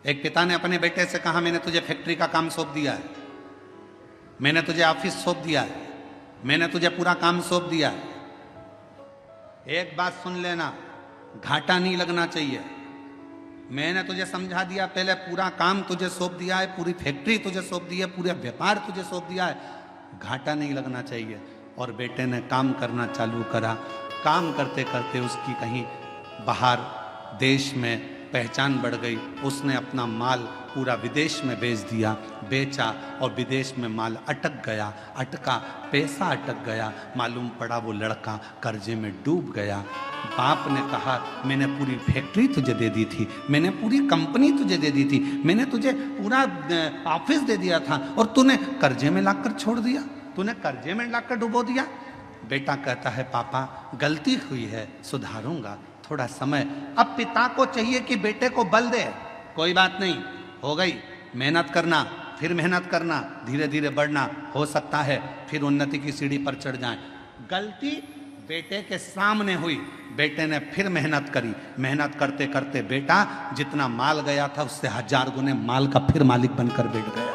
एक पिता ने अपने बेटे से कहा, मैंने तुझे फैक्ट्री का काम सौंप दिया है, मैंने तुझे ऑफिस सौंप दिया है, मैंने तुझे पूरा काम सौंप दिया है, एक बात सुन लेना, घाटा नहीं लगना चाहिए। मैंने तुझे समझा दिया, पहले पूरा काम तुझे सौंप दिया है, पूरी फैक्ट्री तुझे सौंप दी है, पूरा व्यापार तुझे सौंप दिया है, घाटा नहीं लगना चाहिए। और बेटे ने काम करना चालू करा। काम करते करते उसकी कहीं बाहर देश में पहचान बढ़ गई। उसने अपना माल पूरा विदेश में बेच दिया, बेचा, और विदेश में माल अटक गया, अटका, पैसा अटक गया। मालूम पड़ा वो लड़का कर्जे में डूब गया। बाप ने कहा, मैंने पूरी फैक्ट्री तुझे दे दी थी, मैंने पूरी कंपनी तुझे दे दी थी, मैंने तुझे पूरा ऑफिस दे दिया था, और तूने कर्जे में लाकर छोड़ दिया, तूने कर्जे में लाकर डुबो दिया। बेटा कहता है, पापा गलती हुई है, सुधारूंगा, थोड़ा समय। अब पिता को चाहिए कि बेटे को बल दे, कोई बात नहीं, हो गई, मेहनत करना, फिर मेहनत करना, धीरे धीरे बढ़ना, हो सकता है फिर उन्नति की सीढ़ी पर चढ़ जाए। गलती बेटे के सामने हुई, बेटे ने फिर मेहनत करी। मेहनत करते करते बेटा जितना माल गया था उससे 1000 गुने माल का फिर मालिक बनकर बैठ गया।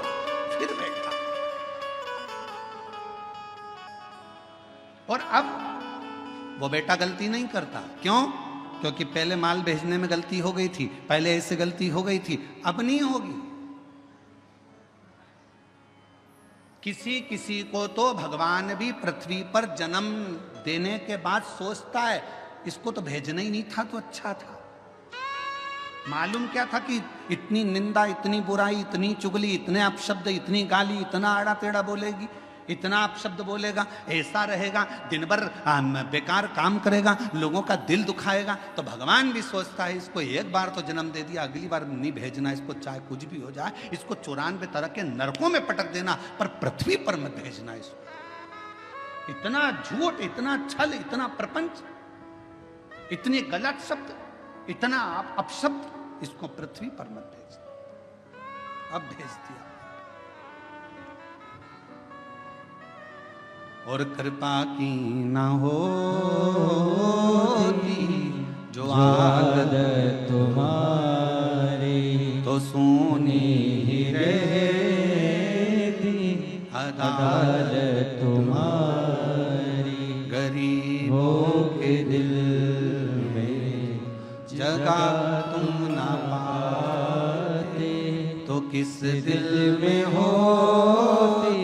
फिर बैठा, और अब वो बेटा गलती नहीं करता। क्यों? क्योंकि पहले माल भेजने में गलती हो गई थी, पहले ऐसे गलती हो गई थी, अब नहीं होगी। किसी किसी को तो भगवान भी पृथ्वी पर जन्म देने के बाद सोचता है, इसको तो भेजना ही नहीं था तो अच्छा था। मालूम क्या था कि इतनी निंदा, इतनी बुराई, इतनी चुगली, इतने अपशब्द, इतनी गाली, इतना आड़ा टेढ़ा बोलेगी, इतना अपशब्द बोलेगा, ऐसा रहेगा, दिन भर बेकार काम करेगा, लोगों का दिल दुखाएगा। तो भगवान भी सोचता है, इसको एक बार तो जन्म दे दिया, अगली बार नहीं भेजना इसको, चाहे कुछ भी हो जाए, इसको 94 तरह के नरकों में पटक देना, पर पृथ्वी पर मत भेजना इसको। इतना झूठ, इतना छल, इतना प्रपंच, इतने गलत शब्द, इतना अपशब्द, इसको पृथ्वी पर मत भेजना। अब भेज दिया। और कृपा की न होती जो आदत तुम्हारी, तो सोनी ही रहती अदालत तुम्हारी। गरीबों के दिल में जगह तुम न पाते, तो किस दिल में होती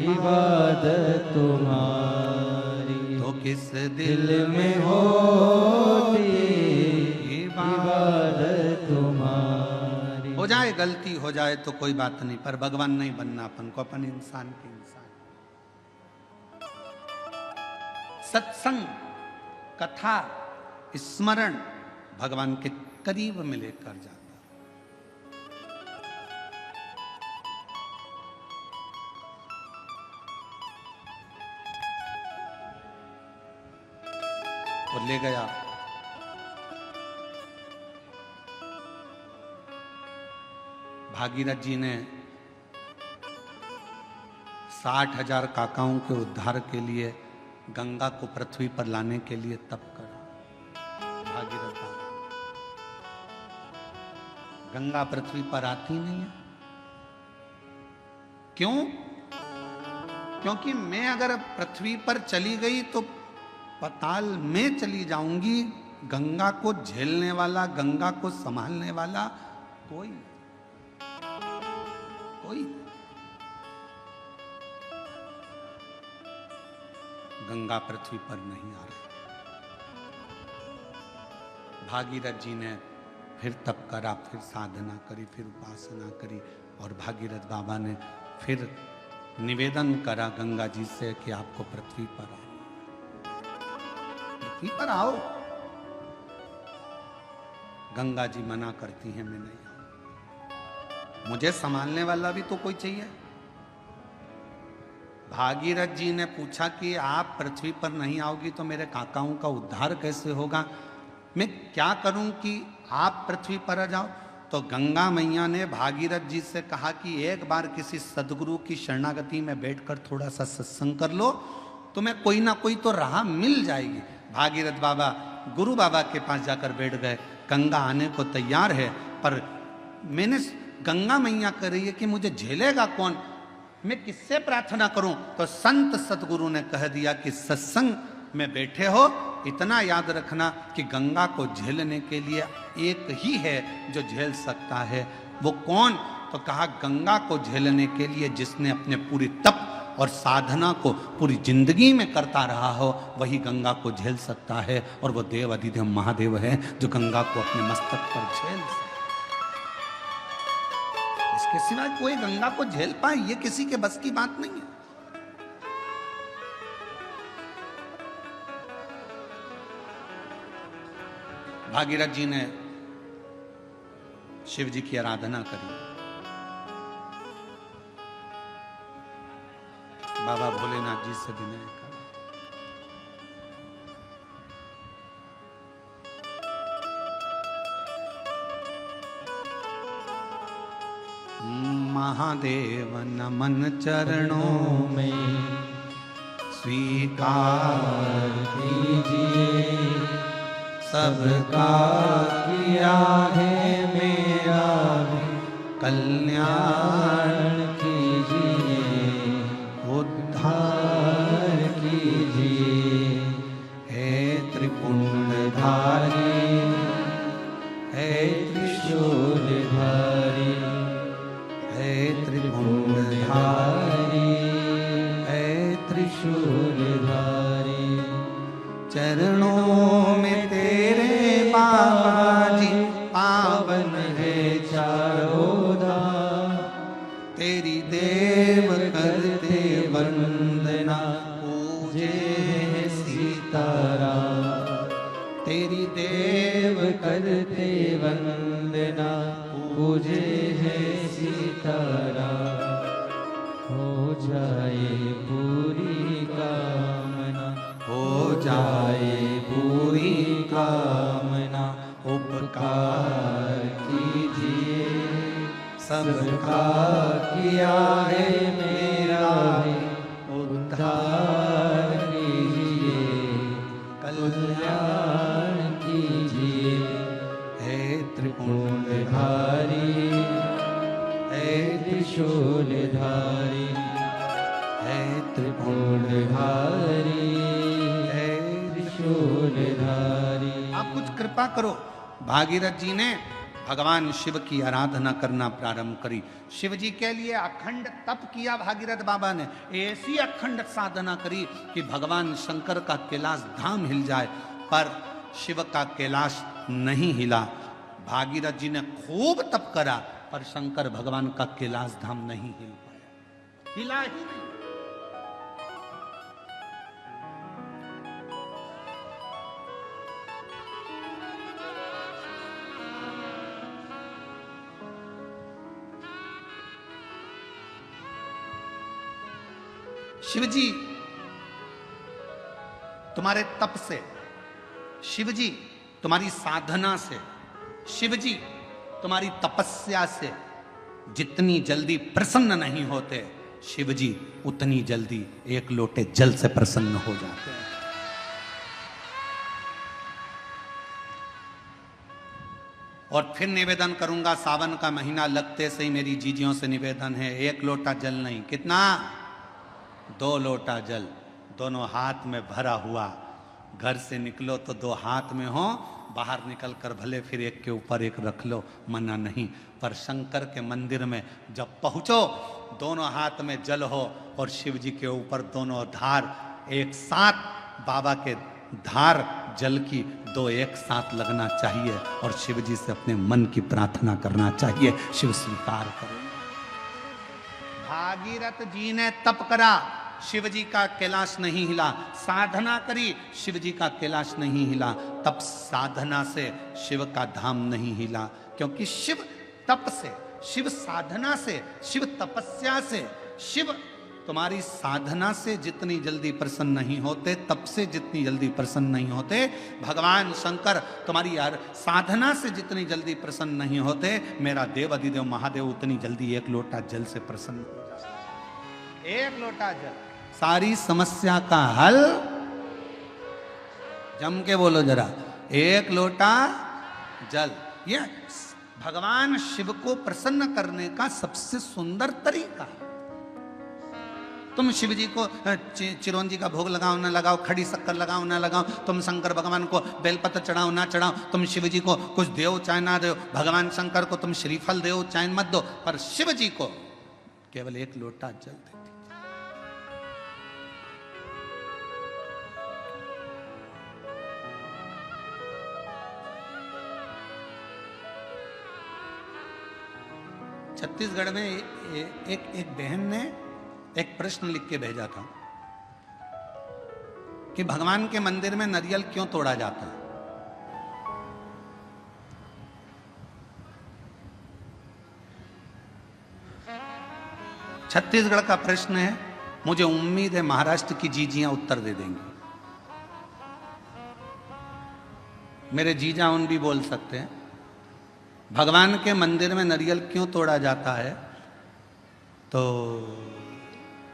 इबादत तुम्हारी, तो किस दिल में होती इबादत तुम्हारी। हो जाए गलती, हो जाए तो कोई बात नहीं, पर भगवान नहीं बनना अपन को, अपन इंसान के इंसान। सत्संग, कथा, स्मरण भगवान के करीब में लेकर जाता। और ले गया। भागीरथ जी ने 60,000 काकाओं के उद्धार के लिए गंगा को पृथ्वी पर लाने के लिए तप करा। भागीरथ बाबा, गंगा पृथ्वी पर आती नहीं है। क्यों? क्योंकि मैं अगर पृथ्वी पर चली गई तो पाताल में चली जाऊंगी। गंगा को झेलने वाला, गंगा को संभालने वाला कोई कोई गंगा पृथ्वी पर नहीं आ रही। भागीरथ जी ने फिर तप करा, फिर साधना करी, फिर उपासना करी, और भागीरथ बाबा ने फिर निवेदन करा गंगा जी से कि आपको पृथ्वी पर आओ, पृथ्वी पर आओ। गंगा जी मना करती हैं, मैं नहीं आऊं, मुझे संभालने वाला भी तो कोई चाहिए। भागीरथ जी ने पूछा कि आप पृथ्वी पर नहीं आओगी तो मेरे काकाओं का उद्धार कैसे होगा, मैं क्या करूं कि आप पृथ्वी पर आ जाओ। तो गंगा मैया ने भागीरथ जी से कहा कि एक बार किसी सदगुरु की शरणागति में बैठकर थोड़ा सा सत्संग कर लो, तुम्हें कोई ना कोई तो राह मिल जाएगी। भागीरथ बाबा गुरु बाबा के पास जाकर बैठ गए। गंगा आने को तैयार है, पर मैंने गंगा मैया कर रही है कि मुझे झेलेगा कौन, मैं किससे प्रार्थना करूं? तो संत सतगुरु ने कह दिया कि सत्संग में बैठे हो, इतना याद रखना कि गंगा को झेलने के लिए एक ही है जो झेल सकता है। वो कौन? तो कहा गंगा को झेलने के लिए जिसने अपने पूरी तप और साधना को पूरी जिंदगी में करता रहा हो, वही गंगा को झेल सकता है। और वो देव अधिदेव महादेव है जो गंगा को अपने मस्तक पर झेल सकता है। इसके सिवाय कोई गंगा को झेल पाए ये किसी के बस की बात नहीं है। भागीरथ जी ने शिव जी की आराधना करी। बाबा भोलेनाथ जी से विनय करा। महादेव नमन चरणों में स्वीकार कीजिए, सबका किया है मेरा कल्याण कीजिए, उद्धार कीजिए। हे त्रिपुंडधारी, हे त्रिशूलधारी, हे त्रिपुंडधारी, हे त्रिशूलधारी, चरणों में तेरे बाबा जी पावन है चारों धाम। तेरी देव करते वंदना, पूजे है सीताराम। तेरी देव करते वंदना, पूजे है सीताराम। हो जाए पूरी कामना, हो जाए पूरी कामना। उपकार कीजिए, सबका किया है मेरा उद्धार कीजिए, कल्याण कीजिए। हे त्रिपुंडधारी, हे त्रिशूलधारी, हे त्रिपुंडधारी, हे त्रिशूलधारी। आप कुछ कृपा करो। भागीरथ जी ने भगवान शिव की आराधना करना प्रारंभ करी। शिव जी के लिए अखंड तप किया भागीरथ बाबा ने। ऐसी अखंड साधना करी कि भगवान शंकर का कैलाश धाम हिल जाए, पर शिव का कैलाश नहीं हिला। भागीरथ जी ने खूब तप करा, पर शंकर भगवान का कैलाश धाम नहीं हिल पाया, हिला ही नहीं। शिवजी तुम्हारे तप से, शिवजी तुम्हारी साधना से, शिवजी तुम्हारी तपस्या से जितनी जल्दी प्रसन्न नहीं होते, शिवजी उतनी जल्दी एक लोटे जल से प्रसन्न हो जाते हैं। और फिर निवेदन करूंगा, सावन का महीना लगते से ही मेरी जीजियों से निवेदन है, एक लोटा जल नहीं, कितना? 2 लोटा जल, दोनों हाथ में भरा हुआ। घर से निकलो तो 2 हाथ में हो, बाहर निकल कर भले फिर एक के ऊपर एक रख लो, मना नहीं। पर शंकर के मंदिर में जब पहुंचो, दोनों हाथ में जल हो और शिव जी के ऊपर दोनों धार एक साथ, बाबा के धार जल की 2 एक साथ लगना चाहिए और शिव जी से अपने मन की प्रार्थना करना चाहिए। शिव स्वीकार करो। भागीरथ जी ने तप करा, शिव जी का कैलाश नहीं हिला। साधना करी, शिव जी का कैलाश नहीं हिला। तप साधना से शिव का धाम नहीं हिला, क्योंकि शिव तप से, शिव साधना से, शिव तपस्या से, शिव तुम्हारी साधना से जितनी जल्दी प्रसन्न नहीं होते, तप से जितनी जल्दी प्रसन्न नहीं होते, भगवान शंकर तुम्हारी यार साधना से जितनी जल्दी प्रसन्न नहीं होते, मेरा देव अधिदेव महादेव उतनी जल्दी एक लोटा जल से प्रसन्न हो जाता। एक लोटा जल, सारी समस्या का हल। जम के बोलो जरा, एक लोटा जल। ये भगवान शिव को प्रसन्न करने का सबसे सुंदर तरीका। तुम शिव जी को चिरौंजी का भोग लगाओ ना लगाओ, खड़ी शक्कर लगाओ ना लगाओ, तुम शंकर भगवान को बेलपत्र चढ़ाओ ना चढ़ाओ, तुम शिव जी को कुछ दो चाहे ना दो, भगवान शंकर को तुम श्रीफल दो चाहे मत दो, पर शिव जी को केवल एक लोटा जल देती। छत्तीसगढ़ में एक बहन ने एक प्रश्न लिख के भेजा था कि भगवान के मंदिर में नारियल क्यों तोड़ा जाता है। छत्तीसगढ़ का प्रश्न है, मुझे उम्मीद है महाराष्ट्र की जीजियां उत्तर दे देंगी। मेरे जीजा उन भी बोल सकते हैं। भगवान के मंदिर में नारियल क्यों तोड़ा जाता है, तो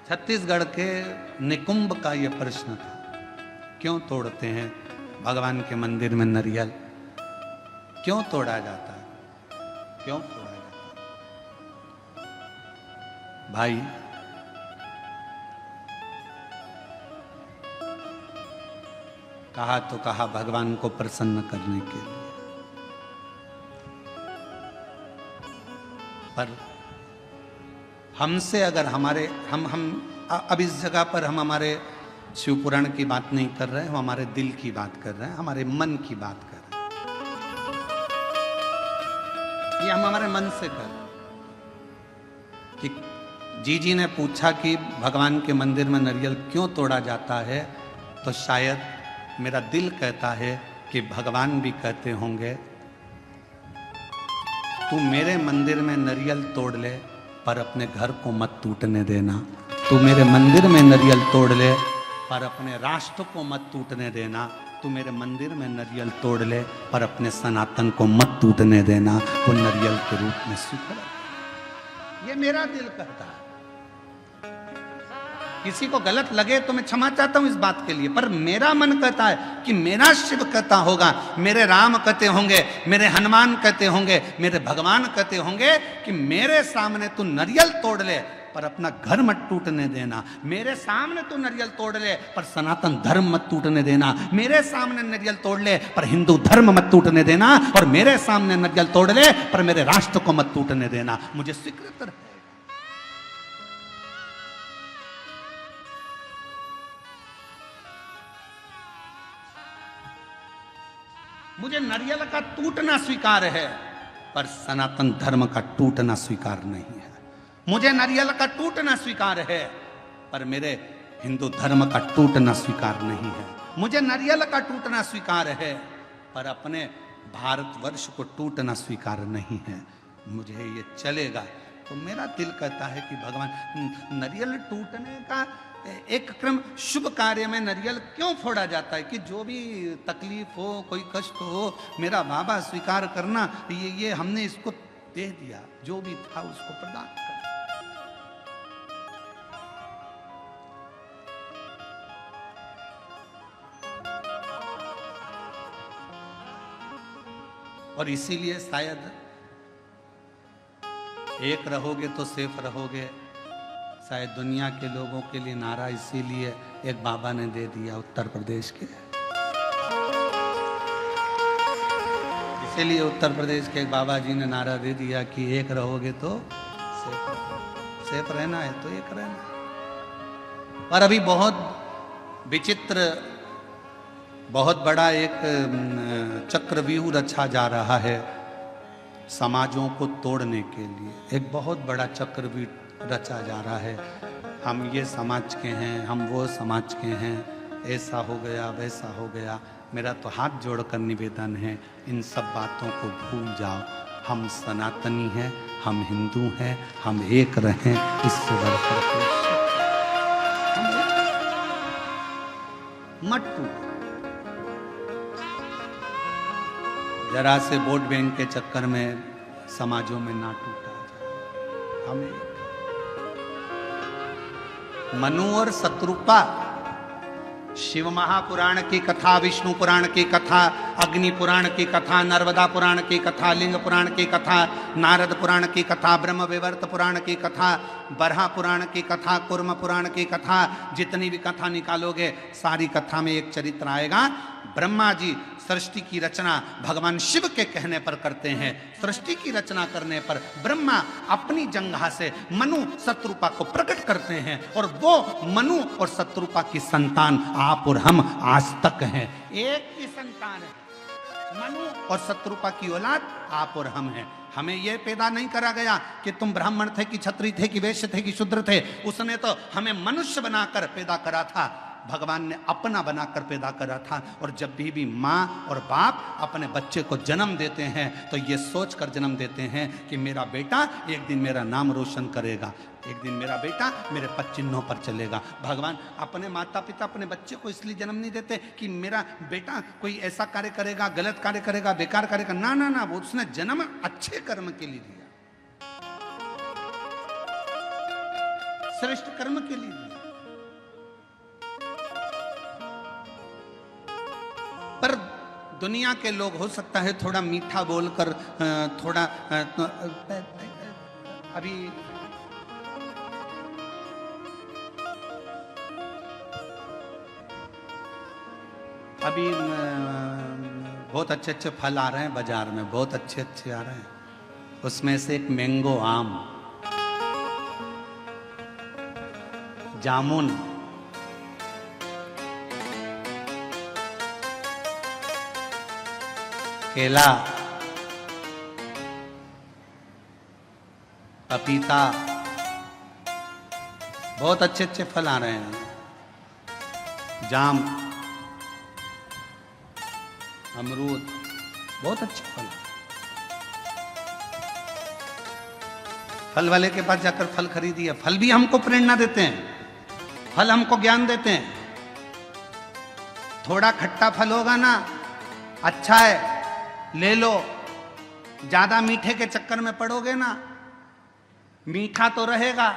छत्तीसगढ़ के निकुंभ का यह प्रश्न था, क्यों तोड़ते हैं भगवान के मंदिर में नारियल, क्यों तोड़ा जाता है, क्यों तोड़ा जाता है। भाई कहा तो कहा भगवान को प्रसन्न करने के लिए, पर हमसे अगर हमारे हम अब इस जगह पर हम हमारे शिव पुराण की बात नहीं कर रहे हैं, हम हमारे दिल की बात कर रहे हैं, हमारे मन की बात कर रहे हैं। ये हम हमारे मन से कर रहे हैं कि जीजी ने पूछा कि भगवान के मंदिर में नारियल क्यों तोड़ा जाता है, तो शायद मेरा दिल कहता है कि भगवान भी कहते होंगे तू मेरे मंदिर में नारियल तोड़ ले पर अपने घर को मत टूटने देना, तू मेरे मंदिर में नारियल तोड़ ले पर अपने राष्ट्र को मत टूटने देना, तू मेरे मंदिर में नारियल तोड़ ले पर अपने सनातन को मत टूटने देना, वो नारियल के रूप में स्वीकार। ये मेरा दिल कहता है। किसी को गलत लगे तो मैं क्षमा चाहता हूं इस बात के लिए, पर मेरा मन कहता है कि मेरा शिव कहता होगा, मेरे राम कहते होंगे, मेरे हनुमान कहते होंगे, मेरे भगवान कहते होंगे कि मेरे सामने तू नारियल तोड़ ले पर अपना घर मत टूटने देना, मेरे सामने तू नारियल तोड़ ले पर सनातन धर्म मत टूटने देना, मेरे सामने नारियल तोड़ ले पर हिंदू धर्म मत टूटने देना, और मेरे सामने नारियल तोड़ ले पर मेरे राष्ट्र को मत टूटने देना। मुझे स्वीकृत है। मुझे नारियल का टूटना स्वीकार है पर सनातन धर्म का टूटना स्वीकार नहीं है। मुझे नारियल का टूटना स्वीकार है पर मेरे हिंदू धर्म का टूटना स्वीकार नहीं है। मुझे नारियल का टूटना स्वीकार है पर अपने भारतवर्ष को टूटना स्वीकार नहीं है। मुझे ये चलेगा। तो मेरा दिल कहता है कि भगवान नारियल टूटने का एक क्रम, शुभ कार्य में नारियल क्यों फोड़ा जाता है कि जो भी तकलीफ हो, कोई कष्ट हो, मेरा बाबा स्वीकार करना, ये हमने इसको दे दिया, जो भी था उसको प्रदान कर। और इसीलिए शायद एक रहोगे तो सेफ रहोगे, शायद दुनिया के लोगों के लिए नारा इसीलिए एक बाबा ने दे दिया उत्तर प्रदेश के, इसीलिए उत्तर प्रदेश के एक बाबा जी ने नारा दे दिया कि एक रहोगे तो सेफ रहना है तो एक रहना। पर अभी बहुत विचित्र, बहुत बड़ा एक चक्रव्यूह रचा जा रहा है समाजों को तोड़ने के लिए। एक बहुत बड़ा चक्रव्यूह रचा जा रहा है। हम ये समाज के हैं, हम वो समाज के हैं, ऐसा हो गया वैसा हो गया। मेरा तो हाथ जोड़कर निवेदन है, इन सब बातों को भूल जाओ। हम सनातनी हैं, हम हिंदू हैं, हम एक रहें, इससे बढ़कर मत टूटो। जरा से वोट बैंक के चक्कर में समाजों में ना टूटा जाए। हम मनु और शत्रुपा शिव महापुराण की कथा, विष्णु पुराण की कथा, अग्नि पुराण की कथा, नर्मदा पुराण की कथा, लिंग पुराण की कथा, नारद पुराण की कथा, ब्रह्म विवर्त पुराण की कथा, बरहा पुराण की कथा, कुर्म पुराण की कथा, जितनी भी कथा निकालोगे सारी कथा में एक चरित्र आएगा। ब्रह्मा जी सृष्टि की रचना भगवान शिव के कहने पर करते हैं। सृष्टि की रचना करने पर ब्रह्मा अपनी जंघा से मनु शत्रुपा को प्रकट करते हैं और वो मनु और शत्रुपा की संतान आप और हम आज तक हैं। एक ही संतान है, मनु और शत्रुपा की औलाद आप और हम हैं। हमें यह पैदा नहीं करा गया कि तुम ब्राह्मण थे कि क्षत्रिय थे कि वैश्य थे कि शूद्र थे। उसने तो हमें मनुष्य बनाकर पैदा करा था, भगवान ने अपना बनाकर पैदा करा था। और जब भी माँ और बाप अपने बच्चे को जन्म देते हैं तो ये सोच कर जन्म देते हैं कि मेरा बेटा एक दिन मेरा नाम रोशन करेगा, एक दिन मेरा बेटा मेरे पद चिन्हों पर चलेगा। भगवान अपने माता पिता अपने बच्चे को इसलिए जन्म नहीं देते कि मेरा बेटा कोई ऐसा कार्य करेगा, गलत कार्य करेगा, बेकार करेगा। ना ना ना, वो उसने जन्म अच्छे कर्म के लिए दिया, श्रेष्ठ कर्म के लिए दिया। पर दुनिया के लोग हो सकता है थोड़ा मीठा बोलकर थोड़ा अभी बहुत अच्छे अच्छे फल आ रहे हैं बाजार में, बहुत अच्छे अच्छे आ रहे हैं। उसमें से एक मैंगो आम, जामुन, केला, पपीता, बहुत अच्छे अच्छे फल आ रहे हैं। जाम, अमरूद, बहुत अच्छे फल। फल वाले के पास जाकर फल खरीदिए। फल भी हमको प्रेरणा देते हैं, फल हमको ज्ञान देते हैं। थोड़ा खट्टा फल होगा ना, अच्छा है, ले लो। ज्यादा मीठे के चक्कर में पड़ोगे ना, मीठा तो रहेगा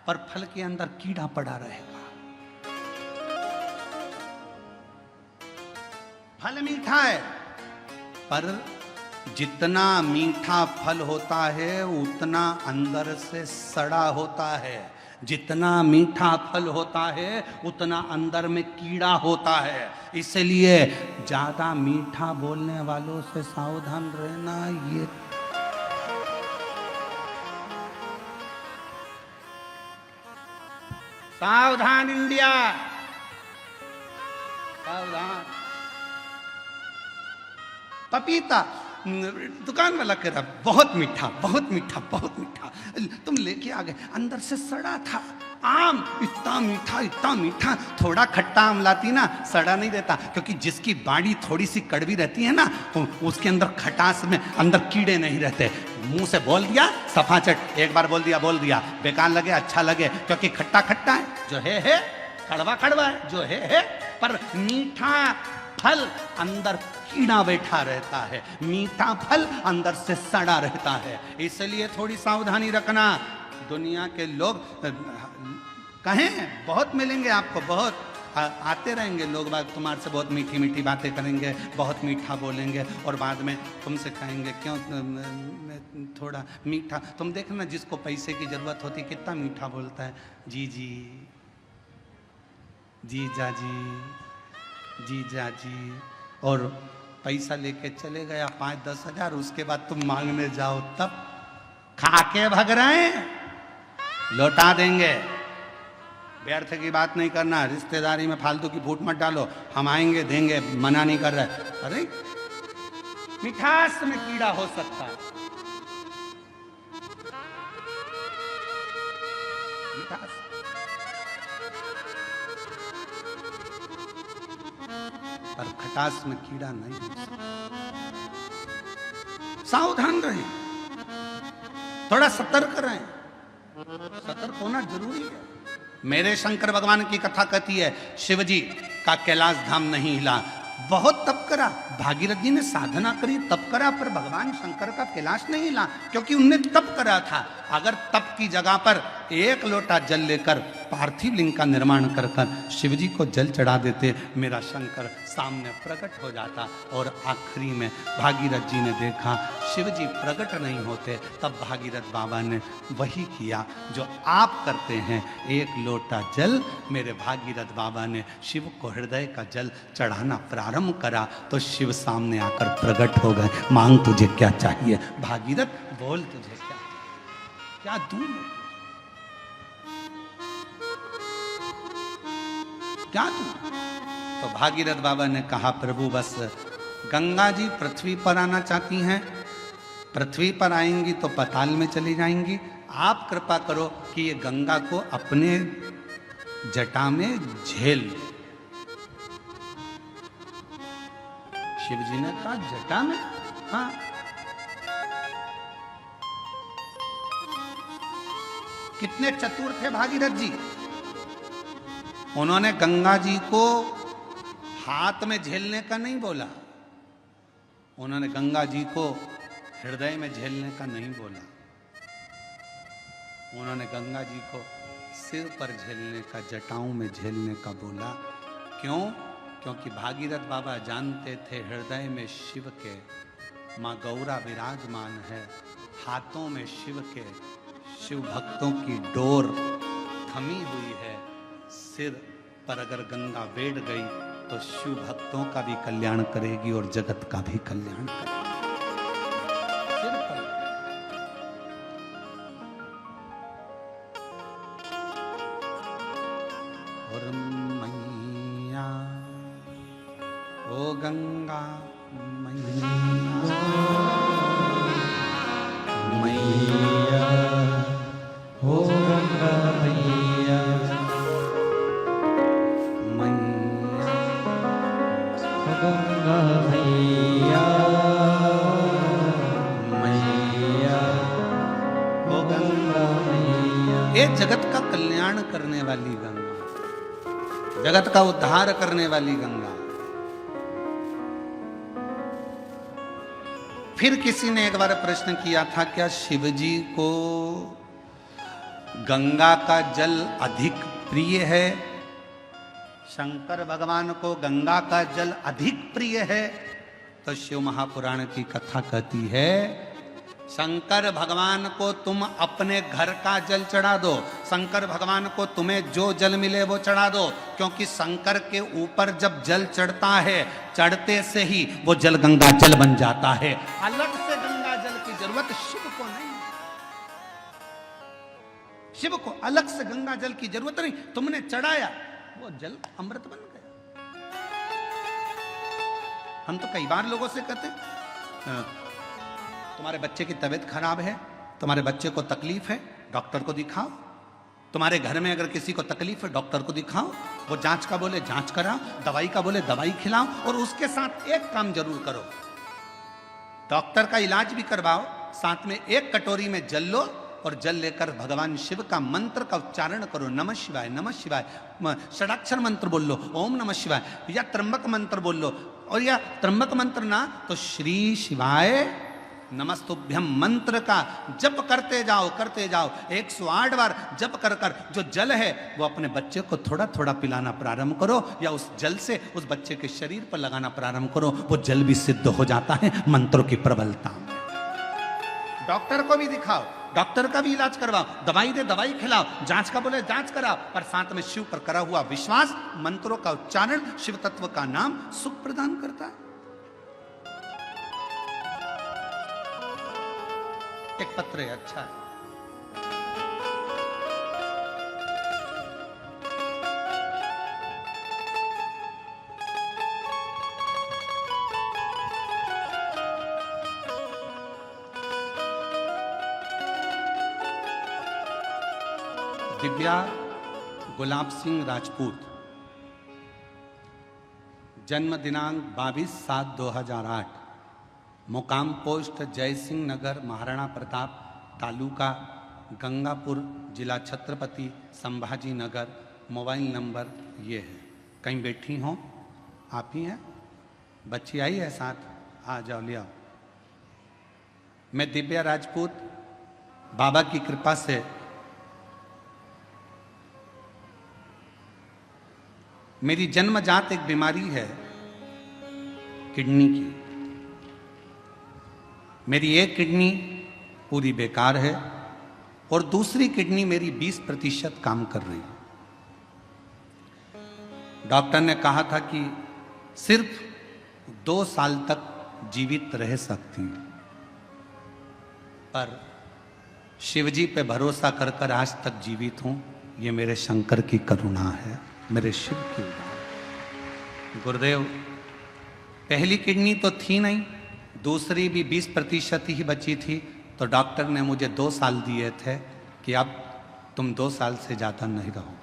पर फल के अंदर कीड़ा पड़ा रहेगा। फल मीठा है पर जितना मीठा फल होता है उतना अंदर से सड़ा होता है। जितना मीठा फल होता है उतना अंदर में कीड़ा होता है। इसलिए ज्यादा मीठा बोलने वालों से सावधान रहना। ये सावधान इंडिया, सावधान। पपीता दुकान वाला कह रहा बहुत मीठा, बहुत मीठा, बहुत मीठा। तुम लेके आ गए, अंदर से सड़ा था। आम इतना मीठा, इतना मीठा। थोड़ा खट्टा आम लाती ना, सड़ा नहीं देता, क्योंकि जिसकी बाड़ी थोड़ी सी कड़वी रहती है ना, तो उसके अंदर खटास में अंदर कीड़े नहीं रहते। मुंह से बोल दिया सफाचट, एक बार बोल दिया, बेकार लगे अच्छा लगे, क्योंकि खट्टा खट्टा है, जो है कड़वा कड़वा है, जो है। पर मीठा फल अंदर कीड़ा बैठा रहता है, मीठा फल अंदर से सड़ा रहता है। इसलिए थोड़ी सावधानी रखना। दुनिया के लोग कहें बहुत मिलेंगे आपको, बहुत आते रहेंगे लोग बाग, तुम्हारे से बहुत मीठी मीठी बातें करेंगे, बहुत मीठा बोलेंगे और बाद में तुमसे कहेंगे क्यों थोड़ा मीठा। तुम देखना जिसको पैसे की जरूरत होती कितना मीठा बोलता है, जी जी, जीजा जी, जीजा जी। और पैसा लेके चले गया 5-10 हजार, उसके बाद तुम मांगने जाओ तब खा के भग रहे हैं, लौटा देंगे। व्यर्थ की बात नहीं करना, रिश्तेदारी में फालतू की फूट मत डालो। हम आएंगे देंगे, मना नहीं कर रहे। अरे मिठास में कीड़ा हो सकता है, मिठास। पर खटास में कीड़ा नहीं हो सकता। सावधान रहें, थोड़ा सतर्क रहें। सतर्क होना जरूरी है। मेरे शंकर भगवान की कथा कहती है शिवजी का कैलाश धाम नहीं हिला। बहुत तप करा, भागीरथ जी ने साधना करी, तप करा, पर भगवान शंकर का कैलाश नहीं हिला, क्योंकि उनने तप करा था। अगर तप की जगह पर एक लोटा जल लेकर पार्थिव लिंग का निर्माण कर कर शिव जी को जल चढ़ा देते, मेरा शंकर सामने प्रकट हो जाता। और आखिरी में भागीरथ जी ने देखा शिव जी प्रकट नहीं होते, तब भागीरथ बाबा ने वही किया जो आप करते हैं। एक लोटा जल मेरे भागीरथ बाबा ने शिव को हृदय का जल चढ़ाना प्रारंभ करा तो शिव सामने आकर प्रकट हो गए। मांग तुझे क्या चाहिए भागीरथ, बोल तुझे क्या दूं मैं, क्या दूं? तो भागीरथ बाबा ने कहा प्रभु बस गंगा जी पृथ्वी पर आना चाहती हैं, पृथ्वी पर आएंगी तो पाताल में चली जाएंगी, आप कृपा करो कि ये गंगा को अपने जटा में झेल। शिव जी ने कहा जटा में? हाँ। कितने चतुर थे भागीरथ जी, उन्होंने गंगा जी को हाथ में झेलने का नहीं बोला, उन्होंने गंगा जी को हृदय में झेलने का नहीं बोला, उन्होंने गंगा जी को सिर पर झेलने का, जटाओं में झेलने का बोला। क्यों? क्योंकि भागीरथ बाबा जानते थे हृदय में शिव के माँ गौरा विराजमान है, हाथों में शिव के शिव भक्तों की डोर थमी हुई है, सिर पर अगर गंगा बैठ गई तो शिव भक्तों का भी कल्याण करेगी और जगत का भी कल्याण करेगी। सिर पर और मैया ओ गंगा मैया, मैया ओ गंगा मैया, मैया गंगा मैया, मैया ओ गंगा मैया। ये जगत का कल्याण करने वाली गंगा, जगत का उद्धार करने वाली गंगा। फिर किसी ने एक बार प्रश्न किया था क्या शिव जी को गंगा का जल अधिक प्रिय है? शंकर भगवान को गंगा का जल अधिक प्रिय है? तो शिव महापुराण की कथा कहती है शंकर भगवान को तुम अपने घर का जल चढ़ा दो, शंकर भगवान को तुम्हें जो जल मिले वो चढ़ा दो, क्योंकि शंकर के ऊपर जब जल चढ़ता है चढ़ते से ही वो जल गंगा जल बन जाता है। अलग से गंगा जल की जरूरत शिव को नहीं, शिव को अलग से गंगा जल की जरूरत नहीं, तुमने चढ़ाया वो जल अमृत बन गया। हम तो कई बार लोगों से कहते तुम्हारे बच्चे की तबीयत खराब है, तुम्हारे बच्चे को तकलीफ है, डॉक्टर को दिखाओ। तुम्हारे घर में अगर किसी को तकलीफ है डॉक्टर को दिखाओ, वो जांच का बोले जांच कराओ, दवाई का बोले दवाई खिलाओ, और उसके साथ एक काम जरूर करो, डॉक्टर का इलाज भी करवाओ, साथ में एक कटोरी में जल लो और जल लेकर भगवान शिव का मंत्र का उच्चारण करो, नमः शिवाय नमः शिवाय, षडाक्षर मंत्र बोल लो, ओम नमः शिवाय, या त्र्यंबक मंत्र बोल लो, और या त्र्यंबक मंत्र ना तो श्री शिवाय नमस्तुभ्यम मंत्र का जप करते जाओ 108 बार जप कर कर जो जल है वो अपने बच्चे को थोड़ा थोड़ा पिलाना प्रारंभ करो, या उस जल से उस बच्चे के शरीर पर लगाना प्रारंभ करो, वो जल भी सिद्ध हो जाता है मंत्रों की प्रबलता में। डॉक्टर को भी दिखाओ, डॉक्टर का भी इलाज करवाओ, दवाई दे दवाई खिलाओ, जांच का बोले जांच कराओ, पर साथ में शिव पर करा हुआ विश्वास, मंत्रों का उच्चारण, शिव तत्व का नाम सुख प्रदान करता है। एक पत्र है, अच्छा है। दिव्या गुलाब सिंह राजपूत, जन्म दिनांक 22/7/2008, मुकाम पोस्ट जय सिंह नगर, महाराणा प्रताप, तालुका गंगापुर, जिला छत्रपति संभाजी नगर। मोबाइल नंबर ये है। कहीं बैठी हो आप ही हैं? बच्ची आई है साथ? आ जाओ, ले आओ। मैं दिव्या राजपूत बाबा की कृपा से मेरी जन्मजात एक बीमारी है किडनी की। मेरी एक किडनी पूरी बेकार है और दूसरी किडनी मेरी 20% काम कर रही है। डॉक्टर ने कहा था कि सिर्फ 2 साल तक जीवित रह सकती हूं, पर शिवजी पे भरोसा कर कर आज तक जीवित हूं। ये मेरे शंकर की करुणा है, मेरे शिव की उदार। गुरुदेव, पहली किडनी तो थी नहीं, दूसरी भी 20% ही बची थी, तो डॉक्टर ने मुझे 2 साल दिए थे कि अब तुम 2 साल से ज़्यादा नहीं रहो,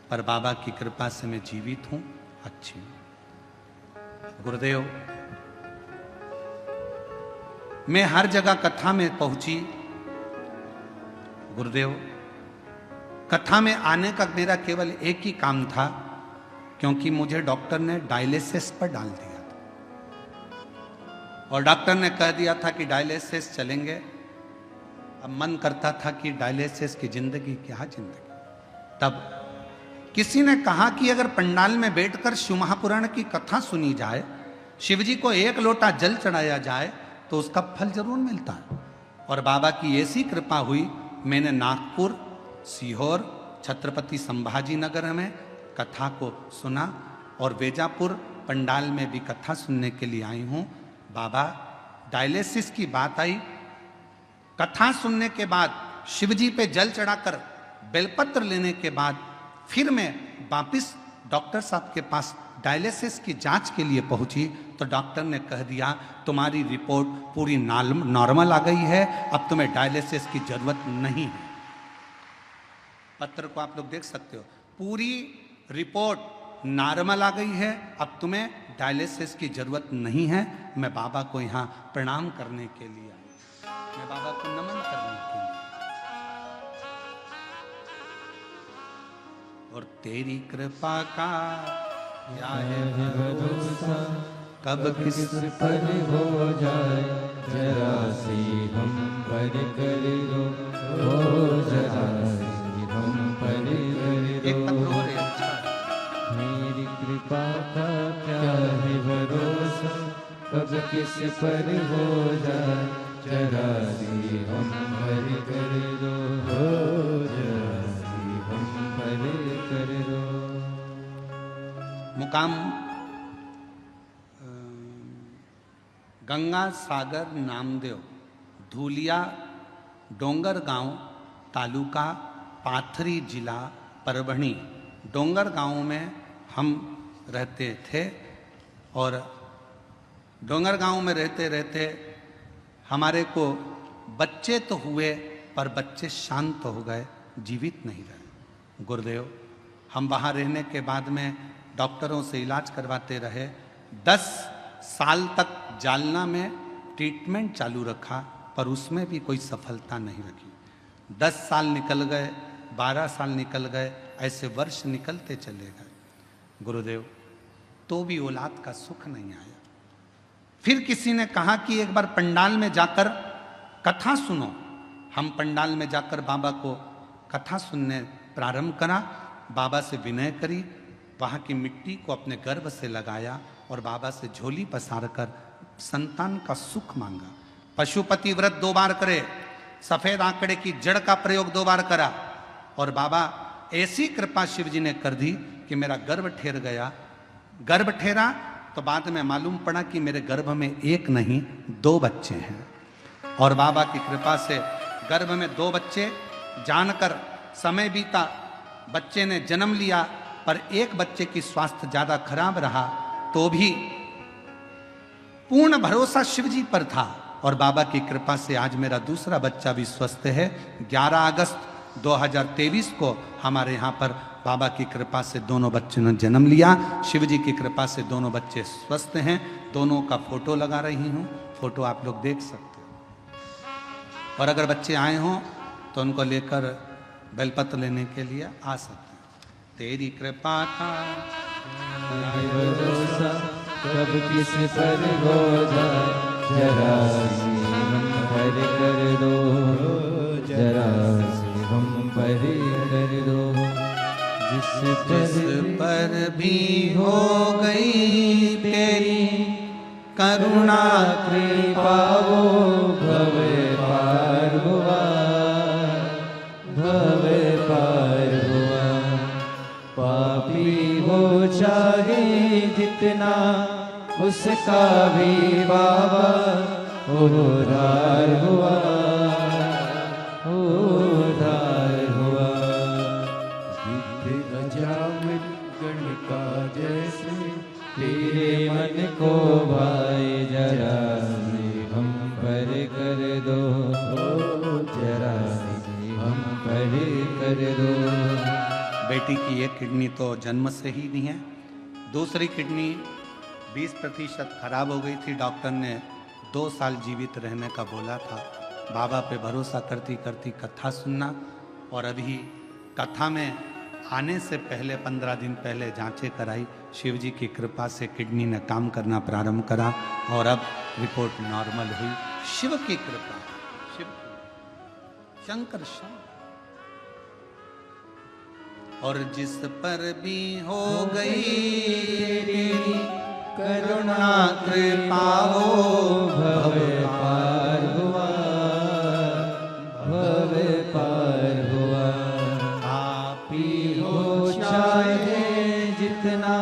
पर बाबा की कृपा से मैं जीवित हूँ, अच्छी हूँ। गुरुदेव, मैं हर जगह कथा में पहुंची। गुरुदेव, कथा में आने का मेरा केवल एक ही काम था, क्योंकि मुझे डॉक्टर ने डायलिसिस पर डाल दिया था और डॉक्टर ने कह दिया था कि डायलिसिस चलेंगे। अब मन करता था कि डायलिसिस की जिंदगी क्या जिंदगी। तब किसी ने कहा कि अगर पंडाल में बैठकर शिव महापुराण की कथा सुनी जाए, शिवजी को 1 लोटा जल चढ़ाया जाए, तो उसका फल जरूर मिलता है। और बाबा की ऐसी कृपा हुई, मैंने नागपुर, सीहोर, छत्रपति संभाजी नगर में कथा को सुना और वेजापुर पंडाल में भी कथा सुनने के लिए आई हूँ। बाबा, डायलिसिस की बात आई, कथा सुनने के बाद शिवजी पे जल चढ़ाकर बेलपत्र लेने के बाद फिर मैं वापिस डॉक्टर साहब के पास डायलिसिस की जांच के लिए पहुंची, तो डॉक्टर ने कह दिया तुम्हारी रिपोर्ट पूरी नॉर्मल आ गई है, अब तुम्हें डायलिसिस की जरूरत नहीं है। पत्र को आप लोग देख सकते हो, पूरी रिपोर्ट नॉर्मल आ गई है, अब तुम्हें डायलिसिस की जरूरत नहीं है। मैं बाबा को यहाँ प्रणाम करने के लिए आई, मैं बाबा को नमन करने के लिए। और तेरी कृपा का क्या है भरोसा, कब किस पर हो जाए, जरा सी हम पर कर दो, हो जरा सी हम पर कर एक दो। पत्र और है, अच्छा। मेरी कृपा का क्या है भरोसा, कब किस पर हो जाए, जरा सी हम पर कर दो, हो जरा सी हम पर कर दो। मुकाम गंगा सागर नामदेव, धूलिया डोंगर गांव, तालुका पाथरी, जिला परभणी। डोंगर गांव में हम रहते थे और डोंगर गांव में रहते रहते हमारे को बच्चे तो हुए, पर बच्चे शांत हो गए, जीवित नहीं रहे। गुरुदेव, हम वहाँ रहने के बाद में डॉक्टरों से इलाज करवाते रहे। 10 साल तक जालना में ट्रीटमेंट चालू रखा, पर उसमें भी कोई सफलता नहीं रखी। 10 साल निकल गए, 12 साल निकल गए, ऐसे वर्ष निकलते चले गए। गुरुदेव, तो भी औलाद का सुख नहीं आया। फिर किसी ने कहा कि एक बार पंडाल में जाकर कथा सुनो। हम पंडाल में जाकर बाबा को कथा सुनने प्रारंभ करा, बाबा से विनय करी, वहाँ की मिट्टी को अपने गर्भ से लगाया और बाबा से झोली पसार कर संतान का सुख मांगा। पशुपति व्रत 2 बार करे, सफेद आंकड़े की जड़ का प्रयोग 2 बार करा और बाबा ऐसी कृपा शिव जी ने कर दी कि मेरा गर्भ ठहर गया। गर्भ ठहरा तो बाद में मालूम पड़ा कि मेरे गर्भ में 1 नहीं 2 बच्चे हैं। और बाबा की कृपा से गर्भ में 2 बच्चे, जानकर समय बीता, बच्चे ने जन्म लिया, पर एक बच्चे की स्वास्थ्य ज्यादा खराब रहा, तो भी पूर्ण भरोसा शिव जी पर था और बाबा की कृपा से आज मेरा दूसरा बच्चा भी स्वस्थ है। 11 अगस्त 2023 को हमारे यहाँ पर बाबा की कृपा से दोनों बच्चों ने जन्म लिया। शिव जी की कृपा से दोनों बच्चे स्वस्थ हैं। दोनों का फोटो लगा रही हूँ, फोटो आप लोग देख सकते हो। और अगर बच्चे आए हों तो उनको लेकर बेलपत्र लेने के लिए आ सकते हैं। तेरी कृपा का भरोसा, कब किस पर हो जाए, जरा सी हम पर कर दो, जरा सी हम पर कर दो। जिस जिस पर भी हो गई तेरी करुणा कृपा वो भव पार हुआ, भव पार हुआ। पापी हो चाहे जितना उसका भी बाबा उद्धार हुआ, उद्धार हुआ। सिद्ध अजामिल गण का जैसे तेरे मन को भाई जरा से हम पर कर दो, जरा से हम पर कर दो। बेटी की एक किडनी तो जन्म से ही नहीं है, दूसरी किडनी 20% खराब हो गई थी। डॉक्टर ने 2 साल जीवित रहने का बोला था। बाबा पे भरोसा करती करती कथा सुनना, और अभी कथा में आने से पहले 15 दिन पहले जांचें कराई। शिव जी की कृपा से किडनी ने काम करना प्रारंभ करा और अब रिपोर्ट नॉर्मल हुई। शिव की कृपा, शिव शंकर शंकर। और जिस पर भी हो गई तेरी करुणा कृपा वो भव पार हुआ, भव पार हुआ। पापी हो चाहे जितना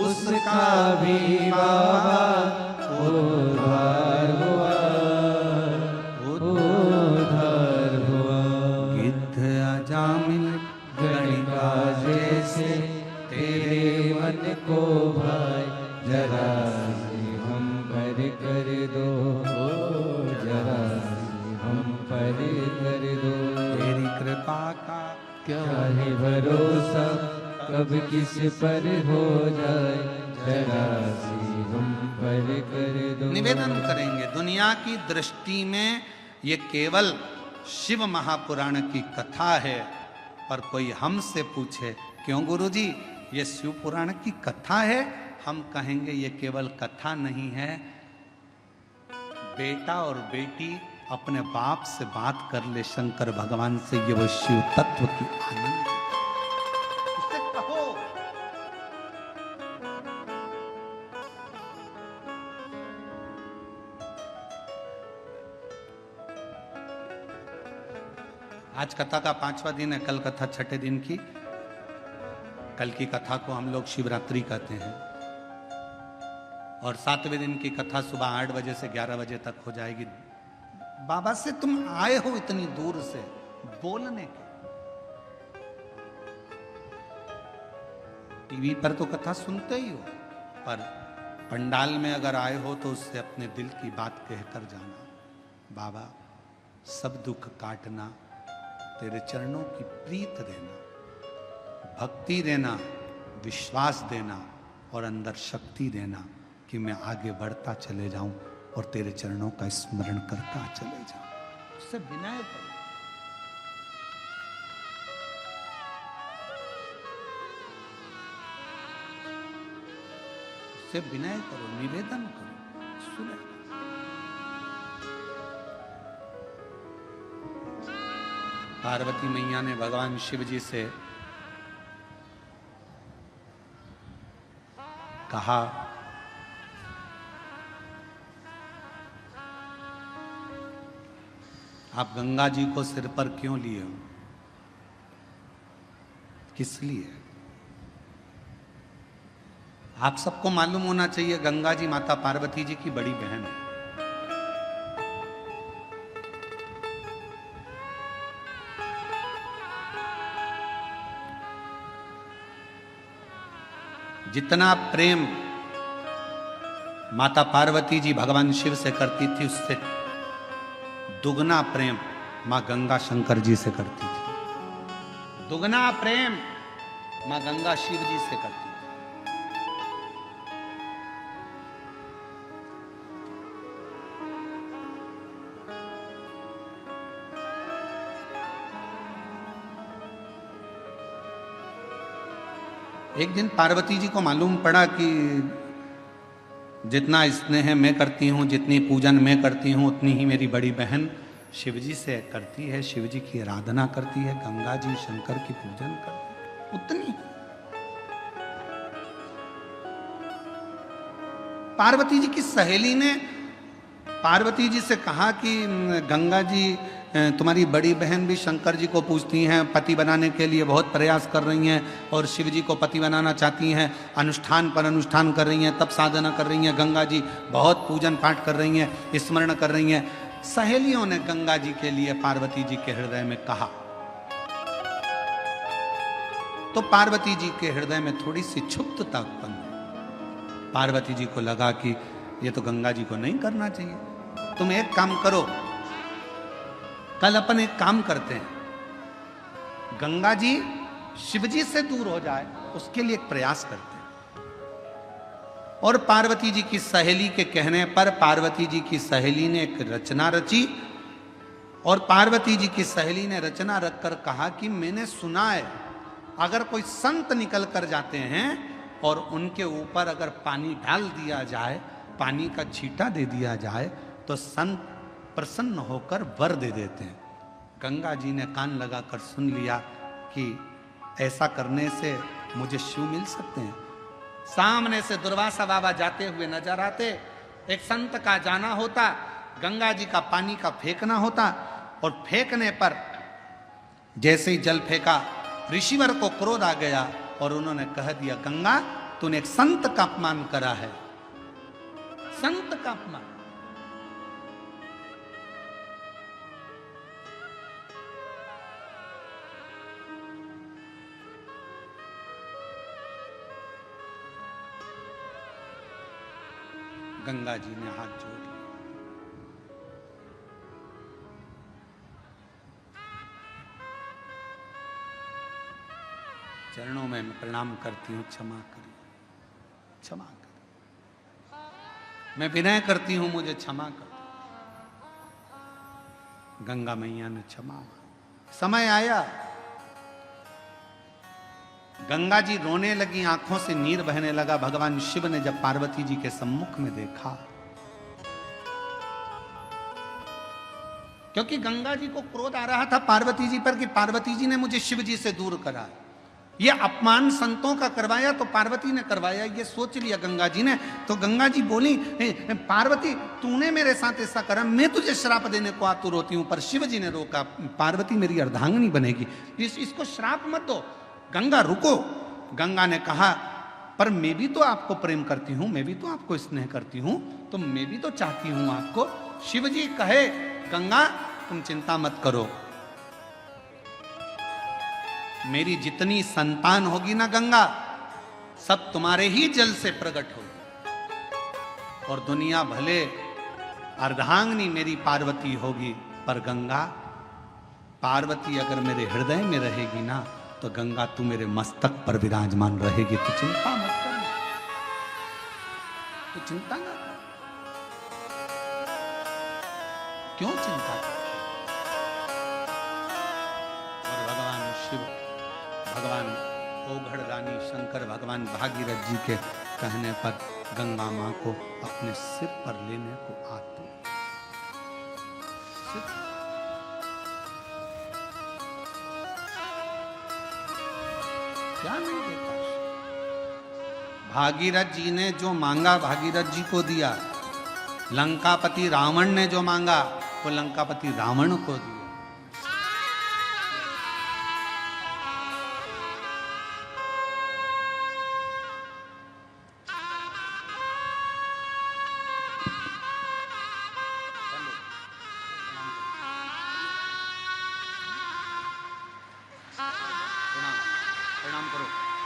उसका भी बाबा उद्धार हुआ, उद्धार हुआ। गिद्ध अजामिल गणिका जैसे तेरे मन को भाई जरा से हम पर कर दो, जरा से हम पर कर दो। तेरी कृपा का क्या है भरोसा कब किस पर हो जाए, जरा से हम पर कर दो। निवेदन करेंगे। दुनिया की दृष्टि में ये केवल शिव महापुराण की कथा है, पर कोई हमसे पूछे क्यों गुरुजी ये शिव पुराण की कथा है, हम कहेंगे ये केवल कथा नहीं है। बेटा और बेटी अपने बाप से बात कर ले शंकर भगवान से, ये वो शिव तत्व की आनंद है। इससे कहो आज कथा का 5वां दिन है, कल कथा 6ठे दिन की। कल की कथा को हम लोग शिवरात्रि कहते हैं, और 7वें दिन की कथा सुबह 8 बजे से 11 बजे तक हो जाएगी। बाबा से तुम आए हो इतनी दूर से बोलने के, टीवी पर तो कथा सुनते ही हो, पर पंडाल में अगर आए हो तो उससे अपने दिल की बात कहकर जाना। बाबा सब दुख काटना, तेरे चरणों की प्रीत देना, भक्ति देना, विश्वास देना और अंदर शक्ति देना कि मैं आगे बढ़ता चले जाऊं और तेरे चरणों का स्मरण करता चले जाऊं। उससे विनय करो। उससे विनय करो, निवेदन करो, सुने। पार्वती मैया ने भगवान शिव जी से कहा, आप गंगा जी को सिर पर क्यों लिए हो, किस लिए? आप सबको मालूम होना चाहिए गंगा जी माता पार्वती जी की बड़ी बहन है। जितना प्रेम माता पार्वती जी भगवान शिव से करती थी, उससे दुगना प्रेम मां गंगा शंकर जी से करती थी। दुगना प्रेम मां गंगा शिव जी से करती थी। एक दिन पार्वती जी को मालूम पड़ा कि जितना स्नेह मैं करती हूँ, जितनी पूजन मैं करती हूँ, उतनी ही मेरी बड़ी बहन शिव जी से करती है, शिव जी की आराधना करती है, गंगा जी शंकर की पूजन करती है, उतनी। पार्वती जी की सहेली ने पार्वती जी से कहा कि गंगा जी तुम्हारी बड़ी बहन भी शंकर जी को पूजती हैं, पति बनाने के लिए बहुत प्रयास कर रही हैं और शिव जी को पति बनाना चाहती हैं, अनुष्ठान पर अनुष्ठान कर रही हैं, तप साधना कर रही हैं, गंगा जी बहुत पूजन पाठ कर रही हैं, स्मरण कर रही हैं। सहेलियों ने गंगा जी के लिए पार्वती जी के हृदय में कहा, तो पार्वती जी के हृदय में थोड़ी सी क्षुब्धता उत्पन्न हुई। पार्वती जी को लगा कि ये तो गंगा जी को नहीं करना चाहिए, तुम एक काम करो, कल अपन एक काम करते हैं, गंगा जी शिव जी से दूर हो जाए उसके लिए एक प्रयास करते हैं। और पार्वती जी की सहेली के कहने पर पार्वती जी की सहेली ने एक रचना रची और पार्वती जी की सहेली ने रचना रखकर कहा कि मैंने सुना है अगर कोई संत निकल कर जाते हैं और उनके ऊपर अगर पानी डाल दिया जाए, पानी का छींटा दे दिया जाए तो संत प्रसन्न होकर वर दे देते हैं। गंगा जी ने कान लगाकर सुन लिया कि ऐसा करने से मुझे शिव मिल सकते हैं। सामने से दुर्वासा बाबा जाते हुए नजर आते, एक संत का जाना होता, गंगा जी का पानी का फेंकना होता और फेंकने पर जैसे ही जल फेंका ऋषिवर को क्रोध आ गया और उन्होंने कह दिया, गंगा तूने एक संत का अपमान करा है, संत का अपमान। गंगा जी ने हाथ जोड़ लिया। चरणों में मैं प्रणाम करती हूं, क्षमा करिए, क्षमा करिए, मैं विनय करती हूं, मुझे क्षमा कर। गंगा मैया ने क्षमा मांगी। समय आया, गंगा जी रोने लगी, आंखों से नीर बहने लगा। भगवान शिव ने जब पार्वती जी के सम्मुख में देखा, क्योंकि गंगा जी को क्रोध आ रहा था पार्वती जी पर कि पार्वती जी ने मुझे शिव जी से दूर करा, ये अपमान संतों का करवाया तो पार्वती ने करवाया, ये सोच लिया गंगा जी ने। तो गंगा जी बोली, पार्वती तूने मेरे साथ ऐसा करा, मैं तुझे श्राप देने को आतुर होती हूं। पर शिव जी ने रोका, पार्वती मेरी अर्धांगिनी बनेगी, इसको श्राप मत दो। गंगा रुको। गंगा ने कहा, पर मैं भी तो आपको प्रेम करती हूं, मैं भी तो आपको स्नेह करती हूं, तो मैं भी तो चाहती हूं आपको। शिव जी कहे, गंगा तुम चिंता मत करो, मेरी जितनी संतान होगी ना गंगा, सब तुम्हारे ही जल से प्रकट होगी और दुनिया भले अर्धांगिनी मेरी पार्वती होगी, पर गंगा पार्वती अगर मेरे हृदय में रहेगी ना, तो गंगा तू मेरे मस्तक पर विराजमान रहेगी। तू चिंता मत कर, तू चिंता ना कर। क्यों चिंता कर? और भगवान शिव, भगवान ओघड़ रानी शंकर, भगवान भागीरथ जी के कहने पर गंगा मां को अपने सिर पर लेने को आतुर। क्या नहीं देता? भागीरथ जी ने जो मांगा भागीरथ जी को दिया, लंकापति रावण ने जो मांगा वो लंकापति रावण को दिया। प्रणाम करो,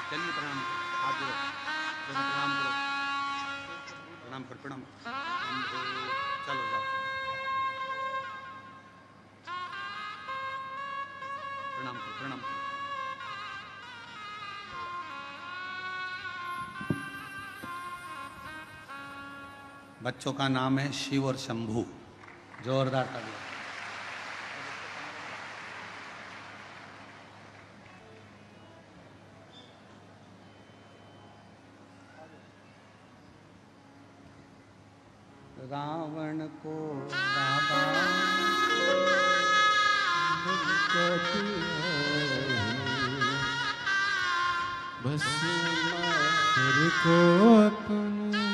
चलिए प्रणाम करो, हाथ जोड़ो, प्रणाम करो, प्रणाम करो, प्रणाम चलो जाओ, प्रणाम करो, प्रणाम करो। बच्चों का नाम है शिव और शंभू, जोरदार तालियां। रावण को बस को अपने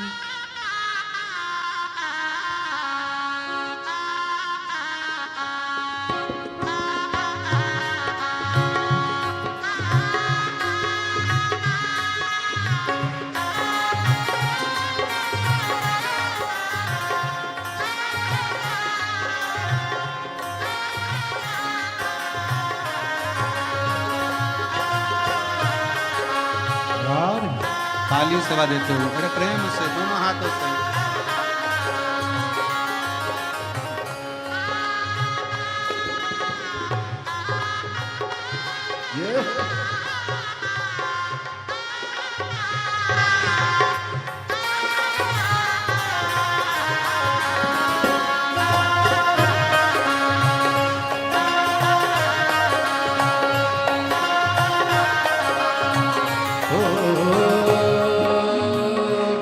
ताली सेवा देते हो, अरे प्रेम से दोनों हाथों से।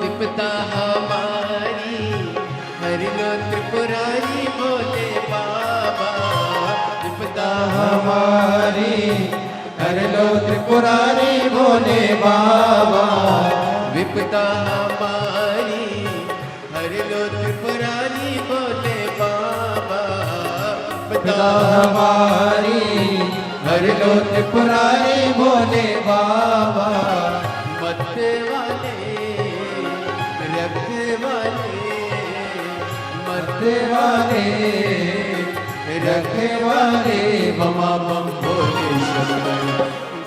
विपदा हमारी हर लो त्रिपुरारी बोले बाबा। विपदा हमारी हर लो त्रिपुरारी बोले बाबा। विपदा हमारी हर लो त्रिपुरारी बोले बाबा। विपदा हमारी हर लो त्रिपुरारी बोले बाबा। मरते वाले रखने वाले मरते वाले रखे वाले ममा बम भोले शंकर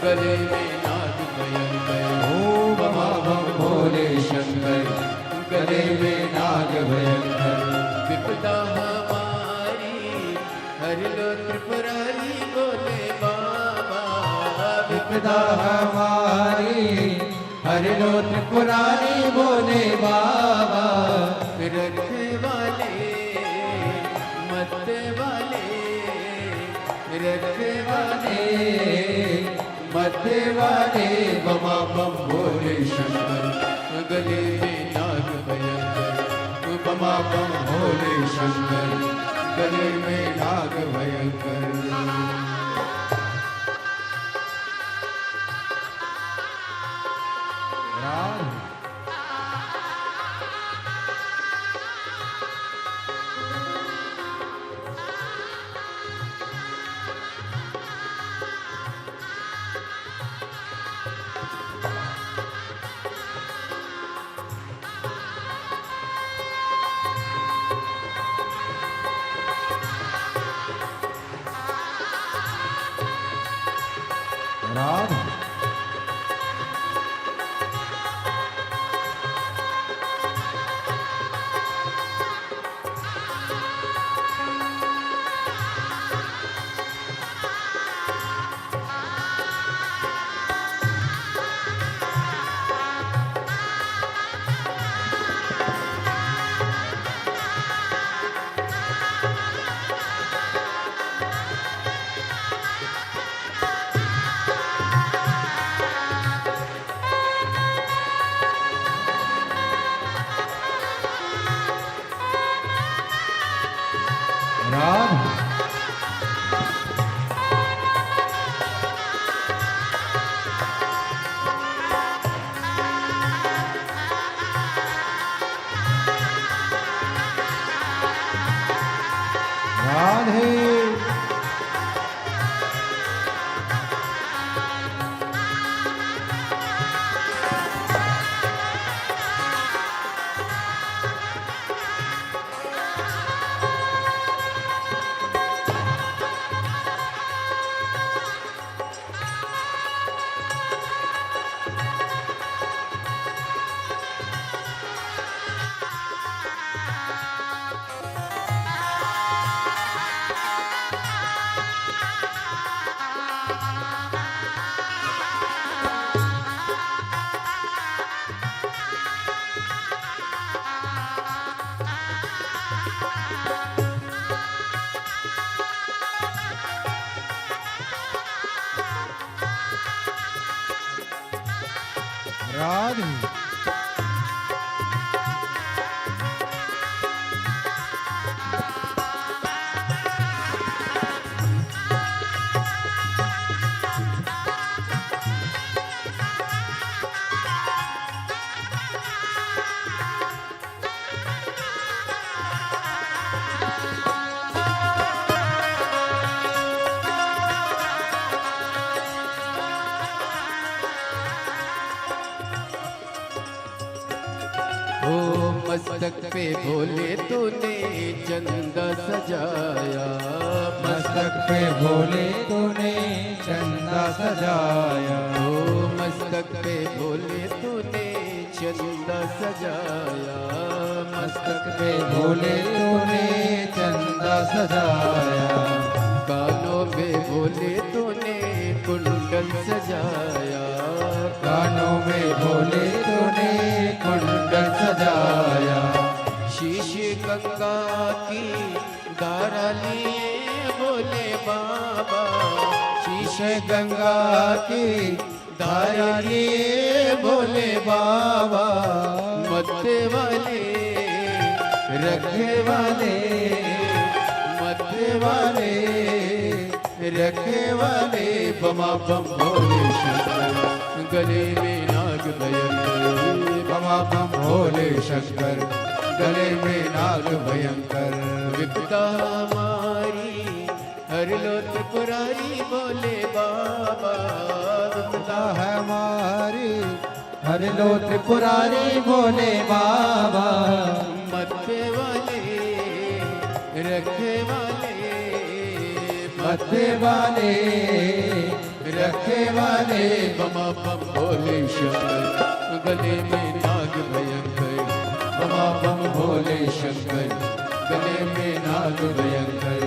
गले में नाग भयंकर। ओ ममा बम भोले शंकर गले में नाग भयंकर। विपदा हमारी हर लो त्रिपुरारी बोले बाबा। विपदा हमारी हर लो त्रिपुरारी बोले बाबा। रखने वाले मरते वाले रखने वाले मरते वाले ममा बम भोले शंकर गले में नाग भयंकर। ममा बम भोले शंकर गले में नाग भयंकर। राम राम राम राधे राधे ओ मस्तक पे भोले तूने चंदा सजाया। मस्तक पे भोले तूने चंदा सजाया। ओ मस्तक पे भोले तूने चंदा सजाया, मस्तक पे भोले तूने चंदा सजाया, कानों में भोले तूने कुंडल सजाया, कानों में भोले तूने कुंडल सजाया, शीश गंगा की धारा लिए भोले बाबा, शीश गंगा की धारा लिए भोले बाबा, मत्थे वाले रखे वाले मत्थे वाले रखे वाले बमा बम भोले शंकर, गले में नाग भयंकर, बमा बम भोले शंकर, गले में नाग भयंकर, विपदा हमारी हर लो त्रिपुरारी भोले बाबा, विपदा है हमारी हर लो त्रिपुरारी भोले बाबा, मत्थे वाले रखे वाले मत्थे वाले रखे वाले, बमा बम भोले शंकर, गले में नाग भयंकर, बमा बम भोले शंकर, गले में नाग भयंकर।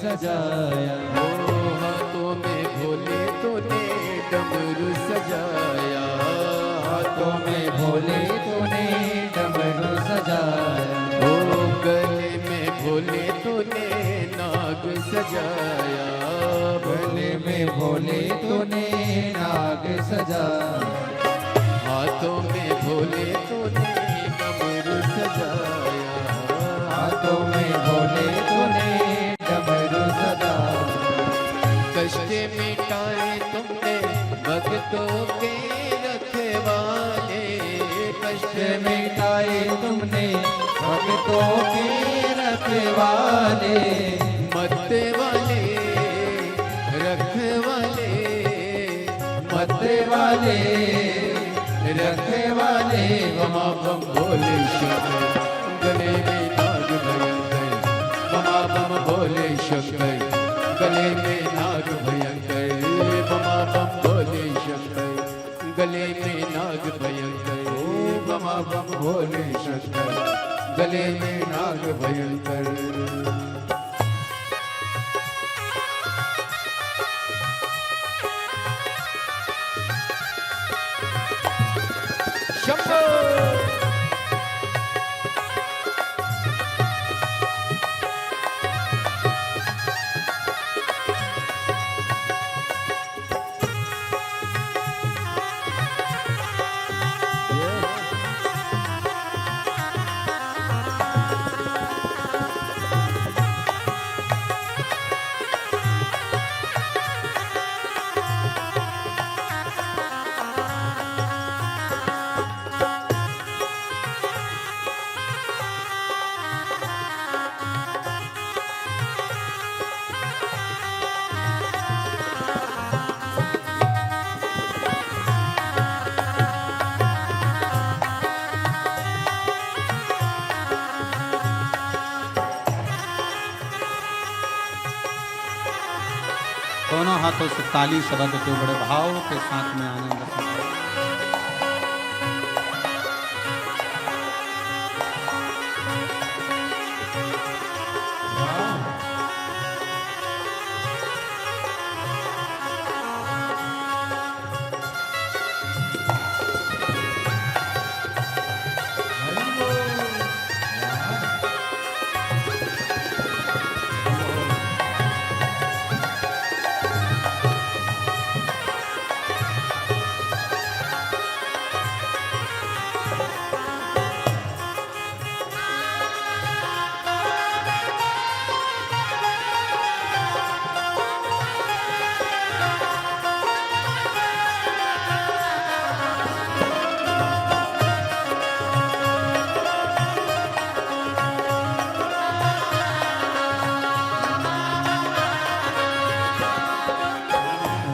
सजाया, हाथों में भोले तूने डमरू सजाया, हाथों में भोले तूने डमरू सजाया, गले में भोले तूने नाग सजाया, गले में भोले तूने नाग सजाया, हाथों में भोले तूने डमरू सजाया, हाथों में भोले तूने डमरू सजाया, कष्ट मिटाए तुमने भक्तों के रखवाले, कष्ट मिटाए तुमने भक्तों के रखवाले, मत्ते वाले रखवाले, मत्ते वाले रखवाले, बमा बम भोले शंकर, गले में नाग भयंकर, बमा बम भोले शंकर, गले में नाग भयंकर, बमा बम भोले शंकर, गले में नाग भयंकर, बमा बम भोले शंकर, गले में नाग भयंकर। शंभो हाथों से ताली शब्द के बड़े भाव के साथ में आनंद करते हैं।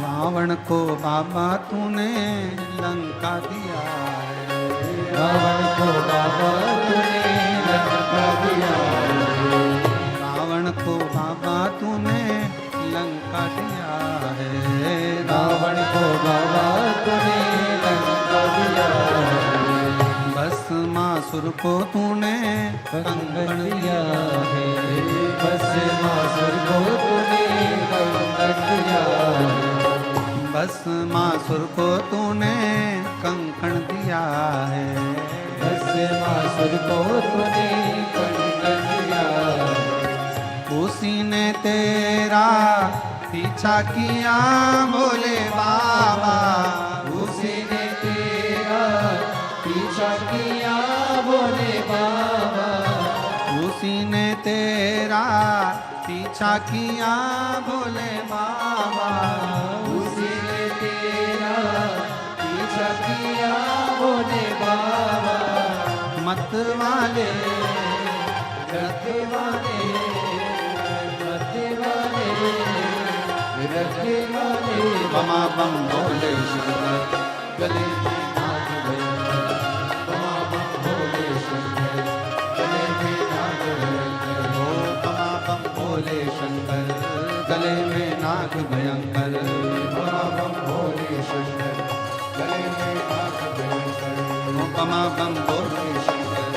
रावण को बाबा तूने लंका दिया है, रावण को बाबा तूने लंका दिया है, रावण को बाबा तूने लंका दिया है, रावण को बाबा तूने लंका दिया है, भस्मासुर को तूने कंगन दिया है, भस्मासुर को तूने कंगन दिया है, भस्मासुर को तूने कंकण दिया है, भस्मासुर को तूने कंगन दिया है, उसी ने तेरा पीछा किया बोले बाबा, उसी ने तेरा पीछा किया बोले बाबा, उसी ने तेरा पीछा किया बोले बाबा, उसी ने तेरा पीछा किया बोले बाबा, मत वाले रखने वाले रखने वाले रखने वाले बमा बम बोले शंकर, गले में नाग भयंकर, बमा बम भोले शंकर, गले में नाग भयंकर, ओ बमा बम बोले शंकर, गले में नाग भयंकर, बमा बम भोले शंकर, गले में नाग भयंकर, ओ बमा बम बोले शंकर,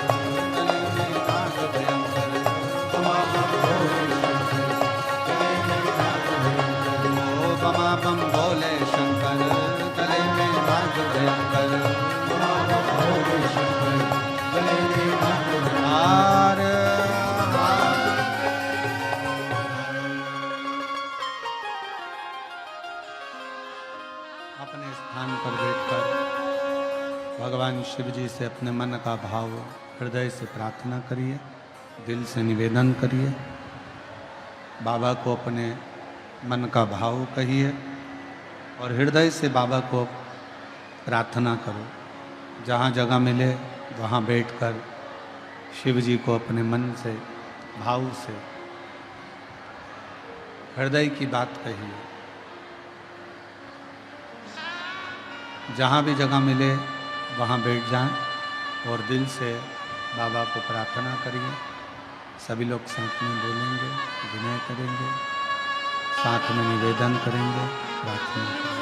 गले में नाग भयंकर, बमा बम भोले शंकर, गले में नाग भयंकर, ओ बमा बम बोले शंकर, गले में नाग भयंकर, बमा बम भोले शंकर, गले में नाग भयंकर। हार अपने स्थान पर बैठकर भगवान शिव जी से अपने मन का भाव हृदय से प्रार्थना करिए, दिल से निवेदन करिए, बाबा को अपने मन का भाव कहिए और हृदय से बाबा को प्रार्थना करो। जहाँ जगह मिले वहाँ बैठकर शिव जी को अपने मन से भाव से हृदय की बात कहिए। जहाँ भी जगह मिले वहाँ बैठ जाएं और दिल से बाबा को प्रार्थना करिए। सभी लोग साथ में बोलेंगे, विनय करेंगे, साथ में निवेदन करेंगे, प्रार्थना करेंगे।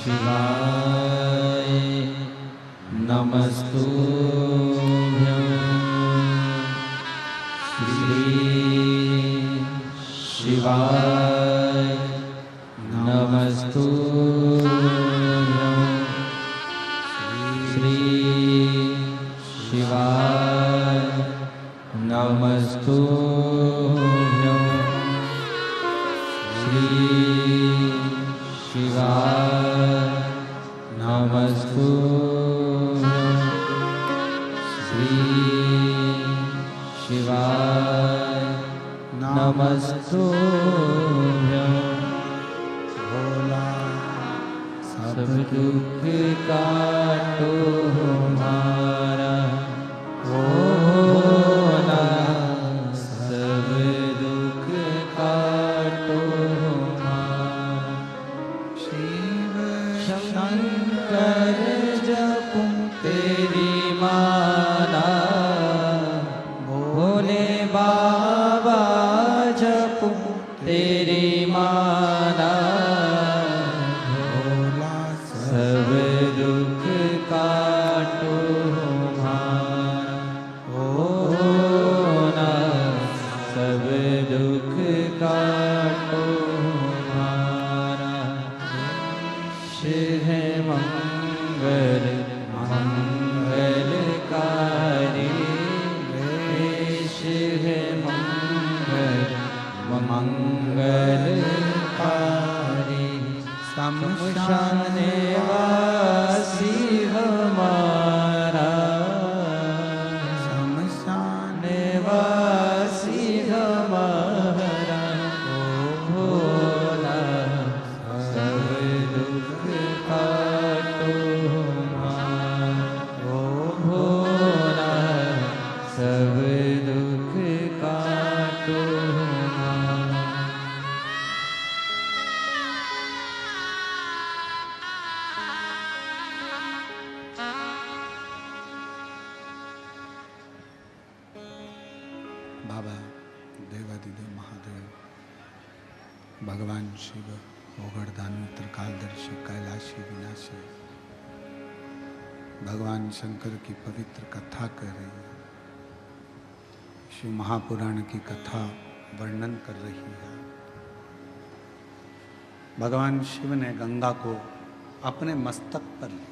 शिवाय नमस्तुभ्यं श्री शिवाय नमस्तुभ्यं श्री शिवाय नमस्तुभ्यं श्री शिवाय नमस्तुभ्यं श्री शिवाय नमस्तुभ्यं भोला सब दुख काटो हमारा ओ भोले बाबा जपू तेरी माला, भोला सब दुख काटो हमारा, भोला सब दुख काटो हमारा। शिव मंगल मंगलकारी, शिव मंगल मंगलकारी। शमशान वासी हमारा, शमशान वासी हमारा, ओ भोला सब दुख काटो हमारा, ओ भोला सब दुख काटो हमारा। बाबा देवादिदेव महादेव भगवान शिव ओगड़दानी त्रिकालदर्शी कैलाशी विनाशी भगवान शंकर की पवित्र कथा कर रही है। शिव महापुराण की कथा वर्णन कर रही है। भगवान शिव ने गंगा को अपने मस्तक पर लिया।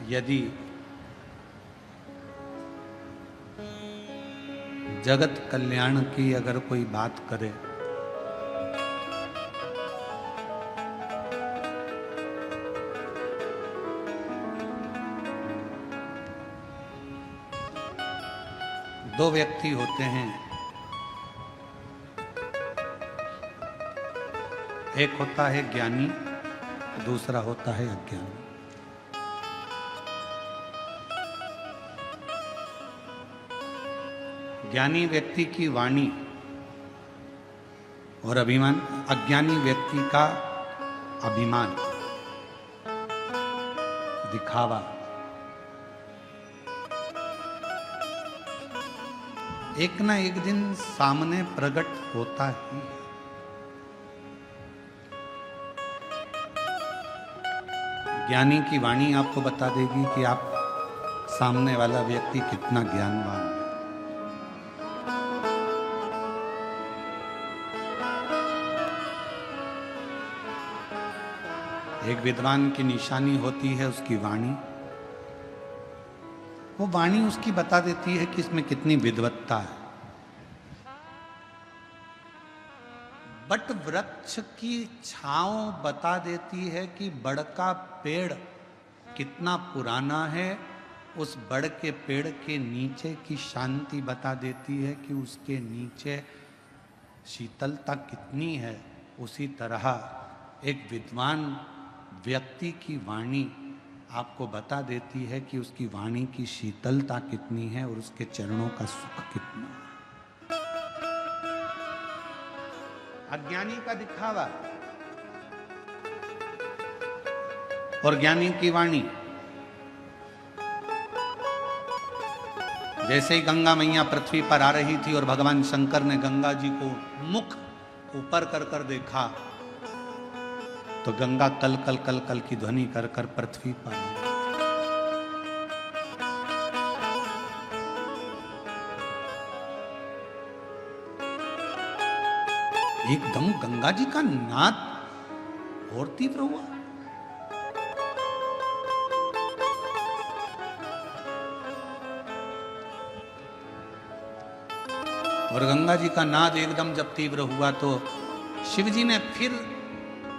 यदि जगत कल्याण की अगर कोई बात करे दो व्यक्ति होते हैं, एक होता है ज्ञानी, दूसरा होता है अज्ञानी। ज्ञानी व्यक्ति की वाणी और अभिमान, अज्ञानी व्यक्ति का अभिमान, दिखावा। एक ना एक दिन सामने प्रकट होता ही है। ज्ञानी की वाणी आपको बता देगी कि आप सामने वाला व्यक्ति कितना ज्ञानवान है। एक विद्वान की निशानी होती है उसकी वाणी। वो वाणी उसकी बता देती है कि इसमें कितनी विद्वत्ता है। बट वृक्ष की छांव बता देती है कि बड़ का पेड़ कितना पुराना है। उस बड़ के पेड़ के नीचे की शांति बता देती है कि उसके नीचे शीतलता कितनी है। उसी तरह एक विद्वान व्यक्ति की वाणी आपको बता देती है कि उसकी वाणी की शीतलता कितनी है और उसके चरणों का सुख कितना है। अज्ञानी का दिखावा और ज्ञानी की वाणी। जैसे ही गंगा मैया पृथ्वी पर आ रही थी और भगवान शंकर ने गंगा जी को मुख ऊपर कर कर देखा तो गंगा कल कल कल कल की ध्वनि कर कर पृथ्वी पर आई। एकदम गंगा जी का नाद और तीव्र हुआ। और गंगा जी का नाद एकदम जब तीव्र हुआ तो शिव जी ने फिर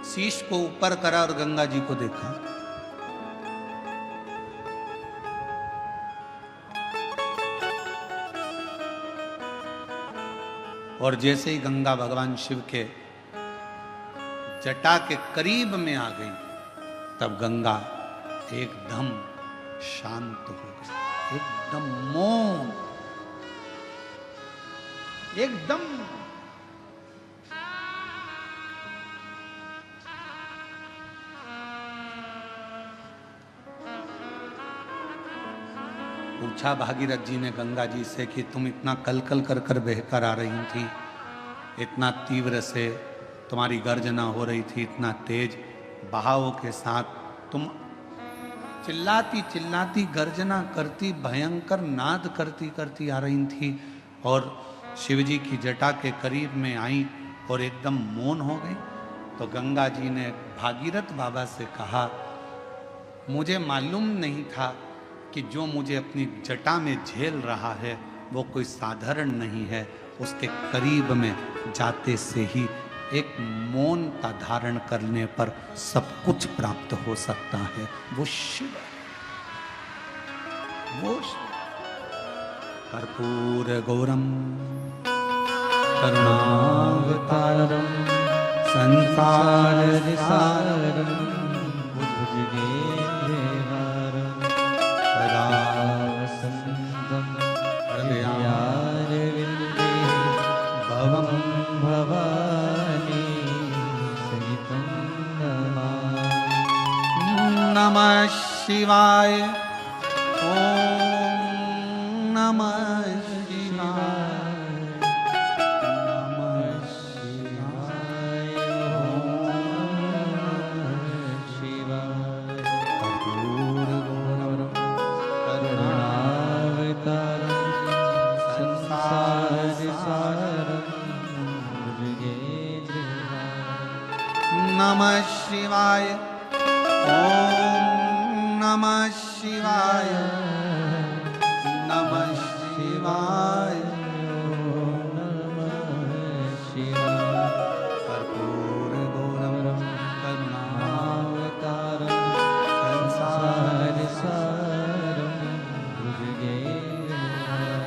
शीश को ऊपर करा और गंगा जी को देखा। और जैसे ही गंगा भगवान शिव के जटा के करीब में आ गई तब गंगा एकदम शांत हो गई, एकदम मौन, एकदम। पूछा भागीरथ जी ने गंगा जी से कि तुम इतना कल कल कर कर बहकर आ रही थी, इतना तीव्र से तुम्हारी गर्जना हो रही थी, इतना तेज बहाव के साथ तुम चिल्लाती चिल्लाती गर्जना करती भयंकर नाद करती करती आ रही थी और शिवजी की जटा के करीब में आई और एकदम मौन हो गई। तो गंगा जी ने भागीरथ बाबा से कहा, मुझे मालूम नहीं था कि जो मुझे अपनी जटा में झेल रहा है वो कोई साधारण नहीं है, उसके करीब में जाते से ही एक मौनता धारण करने पर सब कुछ प्राप्त हो सकता है। वो शिव है, वो कर्पूर गौरम करुणावतारम संसार सारम भुजगेन्द्रहारं सदा वसन्तं हृदयारविन्दे भवं भवानी सहितं नमामि। नमः शिवाय। ओम नमः शिवाय। नमः शिवाय। कर्पूर गौरम करुणावतारं संसारसारं भुजगेन्द्रहारं नमः शिवाय। ओम नमः शिवाय। नमः शिवाय। कर्पूर गौरम करुणावतारम संसारसारं भुजगेन्द्रहारं।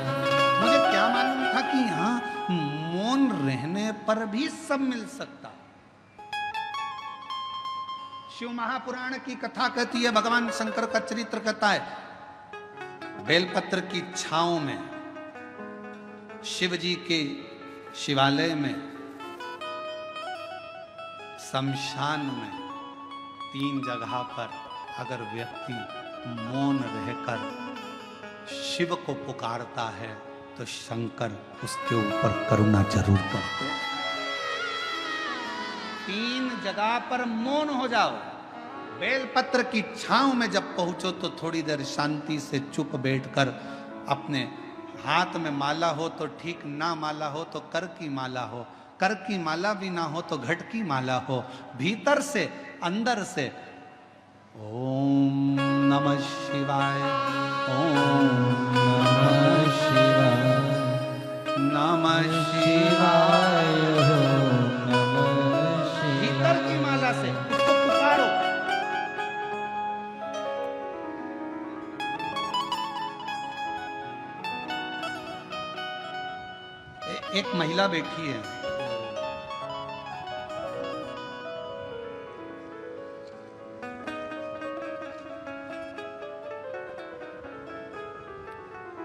मुझे क्या मालूम था कि यहाँ मौन रहने पर भी सब मिल सकता। शिव महापुराण की कथा कहती है, भगवान शंकर का चरित्र कहता है, बेलपत्र की छांव में शिव जी के शिवालय में शमशान में 3 जगह पर अगर व्यक्ति मौन रहकर शिव को पुकारता है तो शंकर उसके ऊपर करुणा जरूर करते हैं। 3 जगह पर मौन हो जाओ। बेलपत्र की छांव में जब पहुंचो तो थोड़ी देर शांति से चुप बैठकर अपने हाथ में माला हो तो ठीक, ना माला हो तो कर की माला हो, कर की माला भी ना हो तो घट की माला हो, भीतर से अंदर से ओम नमः शिवाय। ओम नमः शिवाय। नमः शिवाय। नमः भीतर की माला से उसको पुकारो। एक महिला बैठी है,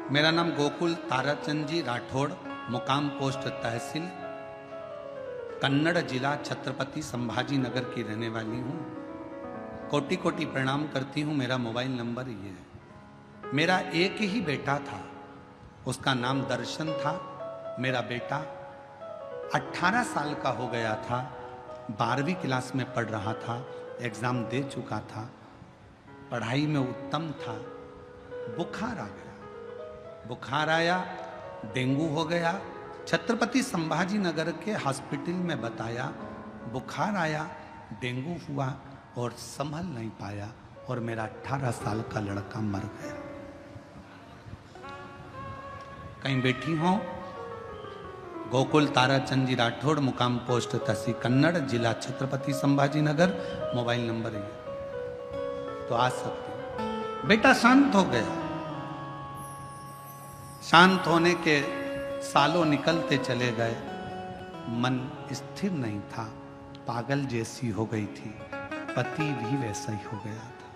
मेरा नाम गोकुल ताराचंद जी राठौड़, मुकाम पोस्ट तहसील, कन्नड़ जिला छत्रपति संभाजी नगर की रहने वाली हूँ। कोटि कोटि प्रणाम करती हूँ। मेरा मोबाइल नंबर ये है। मेरा एक ही बेटा था, उसका नाम दर्शन था। मेरा बेटा 18 साल का हो गया था, 12वीं क्लास में पढ़ रहा था, एग्ज़ाम दे चुका था, पढ़ाई में उत्तम था। बुखार आ गया, बुखार आया, डेंगू हो गया। छत्रपति संभाजी नगर के हॉस्पिटल में बताया, बुखार आया, डेंगू हुआ और संभल नहीं पाया और मेरा 18 साल का लड़का मर गया। कहीं बैठी हो, गोकुल ताराचंद जी राठौड़, मुकाम पोस्ट तहसील कन्नड़, जिला छत्रपति संभाजी नगर, मोबाइल नंबर है, तो आ सकते। बेटा शांत हो गया। शांत होने के सालों निकलते चले गए, मन स्थिर नहीं था, पागल जैसी हो गई थी, पति भी वैसा ही हो गया था।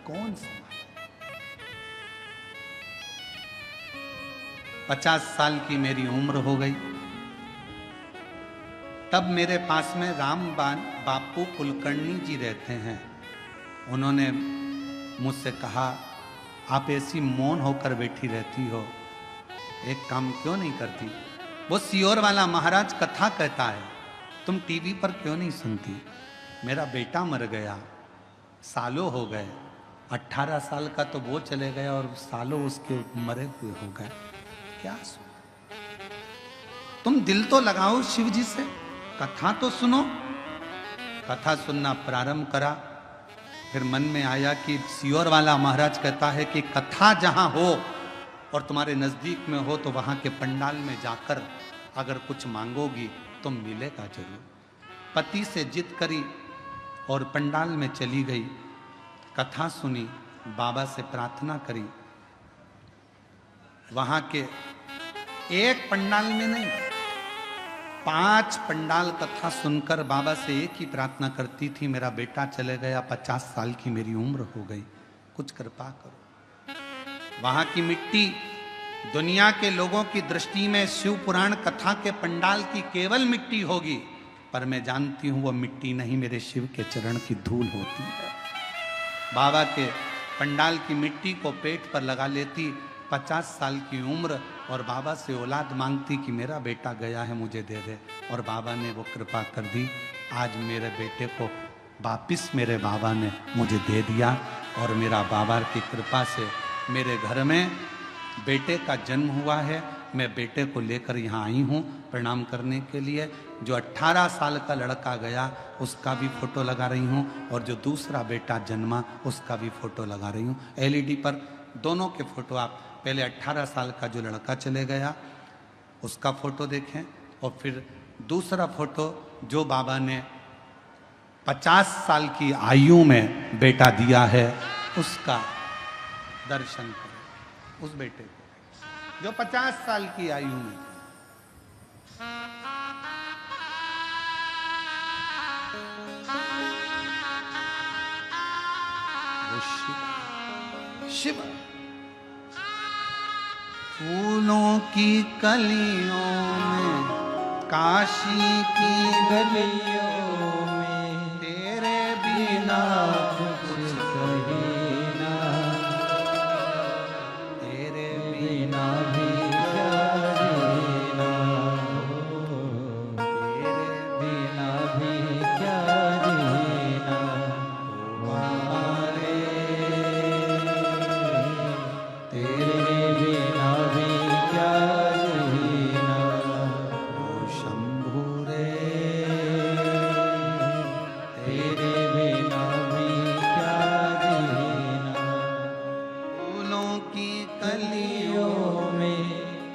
कौन सा 50 साल की मेरी उम्र हो गई। तब मेरे पास में राम बापू कुलकर्णी जी रहते हैं। उन्होंने मुझसे कहा आप ऐसी मौन होकर बैठी रहती हो, एक काम क्यों नहीं करती? वो सियोर वाला महाराज कथा कहता है, तुम टीवी पर क्यों नहीं सुनती? मेरा बेटा मर गया, सालों हो गए, 18 साल का तो वो चले गया और सालों उसके मरे हुए हो गए, क्या सुन? तुम दिल तो लगाओ शिव जी से, कथा तो सुनो। कथा सुनना प्रारंभ करा, फिर मन में आया कि सियोर वाला महाराज कहता है कि कथा जहां हो और तुम्हारे नजदीक में हो तो वहां के पंडाल में जाकर अगर कुछ मांगोगी तो मिलेगा जरूर। पति से जिद करी और पंडाल में चली गई, कथा सुनी, बाबा से प्रार्थना करी। वहां के एक पंडाल में नहीं, 5 पंडाल कथा सुनकर बाबा से एक ही प्रार्थना करती थी, मेरा बेटा चले गया, 50 साल की मेरी उम्र हो गई, कुछ कृपा करो। वहां की मिट्टी दुनिया के लोगों की दृष्टि में शिव पुराण कथा के पंडाल की केवल मिट्टी होगी, पर मैं जानती हूं वो मिट्टी नहीं, मेरे शिव के चरण की धूल होती है। बाबा के पंडाल की मिट्टी को पेट पर लगा लेती, 50 साल की उम्र, और बाबा से औलाद मांगती कि मेरा बेटा गया है, मुझे दे दे। और बाबा ने वो कृपा कर दी, आज मेरे बेटे को वापिस मेरे बाबा ने मुझे दे दिया। और मेरा बाबा की कृपा से मेरे घर में बेटे का जन्म हुआ है। मैं बेटे को लेकर यहाँ आई हूँ प्रणाम करने के लिए। जो 18 साल का लड़का गया उसका भी फोटो लगा रही हूँ, और जो दूसरा बेटा जन्मा उसका भी फोटो लगा रही हूँ। LED पर दोनों के फोटो, आप पहले 18 साल का जो लड़का चले गया उसका फोटो देखें, और फिर दूसरा फोटो जो बाबा ने 50 साल की आयु में बेटा दिया है उसका दर्शन करें। उस बेटे को जो 50 साल की आयु में थे। वो शिव फूलों की कलियों में, काशी की गलियों में, तेरे बिना कुछ कहे ना, तेरे बिना भी क्या जीना, तेरे बिना भी क्या जीना, हमारे तेरे बिना भी क्या जीना, ओ शंभू रे, तेरे बिना भी क्या जीना। फूलों की कलियों गलियों में,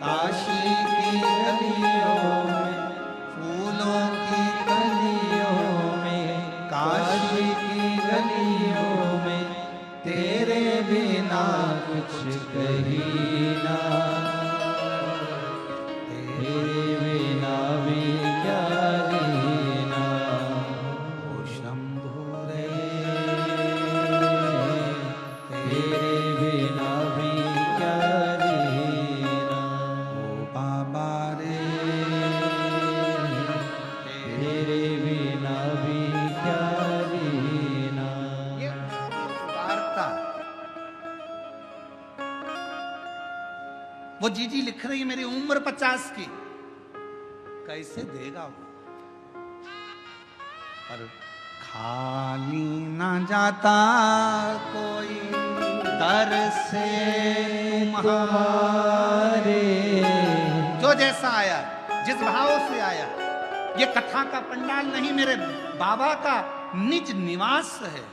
काशी की गलियों में, फूलों की गलियों में, काशी की गलियों में, तेरे बिना कुछ कही ना, तेरे बिना भी क्या जीना, ओ शंभू रे, तेरे बिना भी क्या जीना, ओ बाबा रे, तेरे बिना भी क्या जीना। ये वार्ता वो जीजी लिख रही है, मेरी उम्र 50 की, कैसे देगा वो? पर खाली ना जाता कोई दर से तुम्हारे, जो जैसा आया, जिस भाव से आया। ये कथा का पंडाल नहीं, मेरे बाबा का निज निवास है।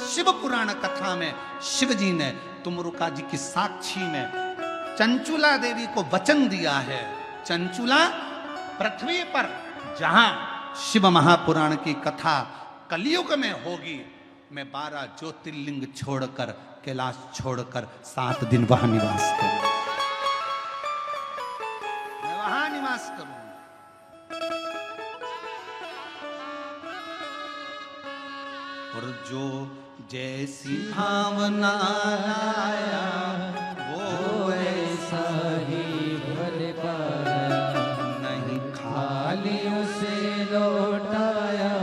शिव पुराण कथा में शिव जी ने तुमरुका जी की साक्षी में चंचुला देवी को वचन दिया है। चंचुला पृथ्वी पर जहां शिव महापुराण की कथा कलयुग में होगी, मैं 12 ज्योतिर्लिंग छोड़कर, कैलाश छोड़कर 7 दिन वहां निवास करूंगा, मैं वहां निवास करूंगा। और जो जैसी भावना लाया वो ऐसा ही भर पाया, नहीं खाली उसे लौटाया,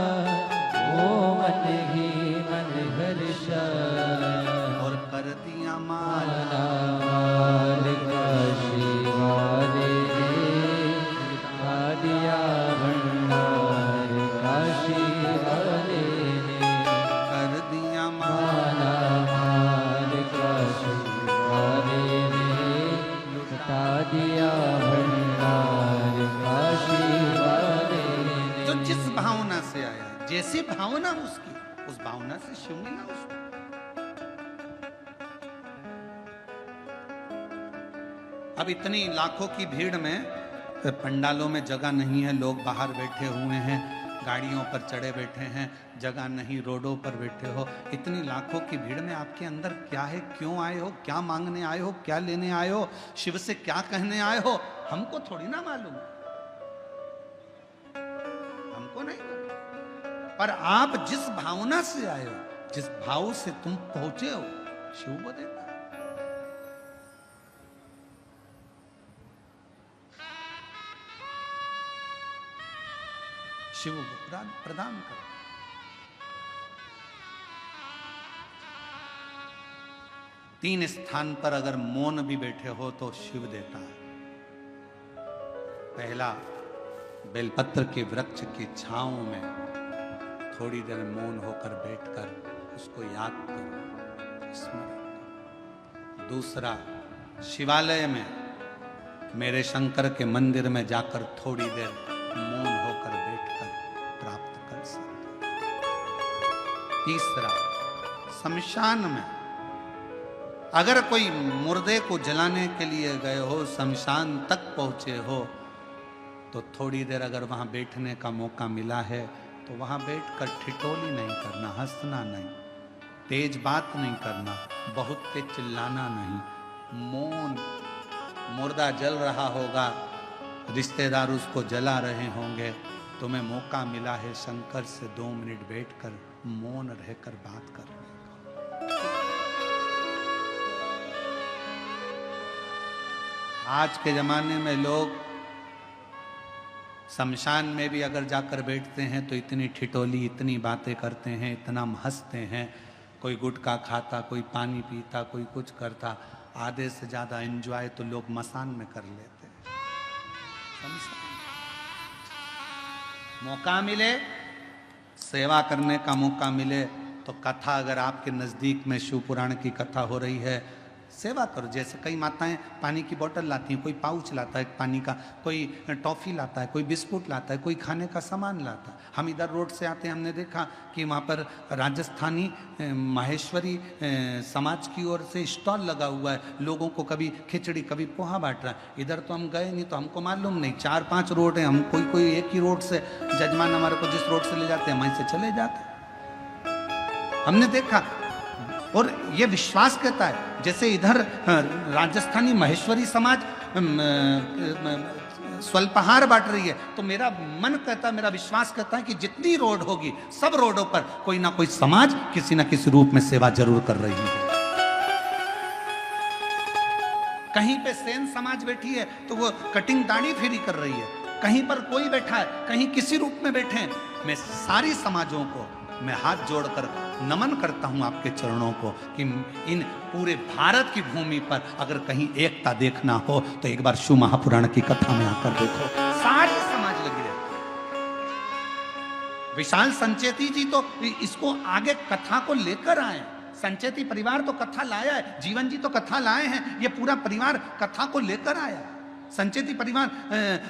वो मन ही मन हर्षाया, और कर दिया मां उसकी, उस भावना से शिव मिला उसको। अब इतनी लाखों की भीड़ में पंडालों में जगह नहीं है, लोग बाहर बैठे हुए हैं, गाड़ियों पर चढ़े बैठे हैं, जगह नहीं, रोडों पर बैठे हो। इतनी लाखों की भीड़ में आपके अंदर क्या है, क्यों आए हो, क्या मांगने आए हो, क्या लेने आए हो, शिव से क्या कहने आए हो, हमको थोड़ी ना मालूम, हमको नहीं मालूम। पर आप जिस भावना से आए हो, जिस भाव से तुम पहुंचे हो, शिव को देता है। शिव प्रदान कर। तीन स्थान पर अगर मौन भी बैठे हो तो शिव देता है। पहला, बेलपत्र के वृक्ष की छांव में थोड़ी देर मौन होकर बैठकर उसको याद करो, स्मरण करो। दूसरा, शिवालय में मेरे शंकर के मंदिर में जाकर थोड़ी देर मौन होकर बैठकर प्राप्त कर सकते। तीसरा, शमशान में अगर कोई मुर्दे को जलाने के लिए गए हो, शमशान तक पहुंचे हो, तो थोड़ी देर अगर वहां बैठने का मौका मिला है तो वहां बैठकर ठिठोली नहीं करना, हंसना नहीं, तेज बात नहीं करना, बहुत तेज चिल्लाना नहीं, मौन। मुर्दा जल रहा होगा, रिश्तेदार उसको जला रहे होंगे, तुम्हें मौका मिला है शंकर से 2 मिनट बैठकर मौन रहकर बात करने का। आज के जमाने में लोग शमशान में भी अगर जाकर बैठते हैं तो इतनी ठिठोली, इतनी बातें करते हैं, इतना हंसते हैं, कोई गुटखा खाता, कोई पानी पीता, कोई कुछ करता। आधे से ज्यादा एंजॉय तो लोग मसान में कर लेते हैं। मौका मिले, सेवा करने का मौका मिले तो कथा, अगर आपके नजदीक में शिव पुराण की कथा हो रही है, सेवा करो। जैसे कई माताएं पानी की बोतल लाती हैं, कोई पाउच लाता है पानी का, कोई टॉफी लाता है, कोई बिस्कुट लाता है, कोई खाने का सामान लाता है। हम इधर रोड से आते हैं, हमने देखा कि वहाँ पर राजस्थानी माहेश्वरी समाज की ओर से स्टॉल लगा हुआ है, लोगों को कभी खिचड़ी कभी पोहा बांट रहा है। इधर तो हम गए नहीं तो हमको मालूम नहीं, 4-5 रोड हैं, हम कोई एक ही रोड से, जजमान हमारे को जिस रोड से ले जाते हैं वहीं से चले जाते हैं। हमने देखा और ये विश्वास कहता है, जैसे इधर राजस्थानी महेश्वरी समाज स्वल्पहार बांट रही है, तो मेरा मन कहता है, मेरा विश्वास कहता है कि जितनी रोड होगी, सब रोडों पर कोई ना कोई समाज किसी ना किसी रूप में सेवा जरूर कर रही है। कहीं पे सेन समाज बैठी है तो वो कटिंग दाढ़ी फेरी कर रही है, कहीं पर कोई बैठा है, कहीं किसी रूप में बैठे हैं। मैं सारी समाजों को मैं हाथ जोड़कर नमन करता हूं आपके चरणों को कि इन पूरे भारत की भूमि पर अगर कहीं एकता देखना हो तो एक बार शिव महापुराण की कथा में आकर देखो, सारी समाज लगी रहती है। विशाल संचेती जी तो इसको आगे कथा को लेकर आए, संचेती परिवार तो कथा लाया है, जीवन जी तो कथा लाए हैं, ये पूरा परिवार कथा को लेकर आया। संचेती परिवार,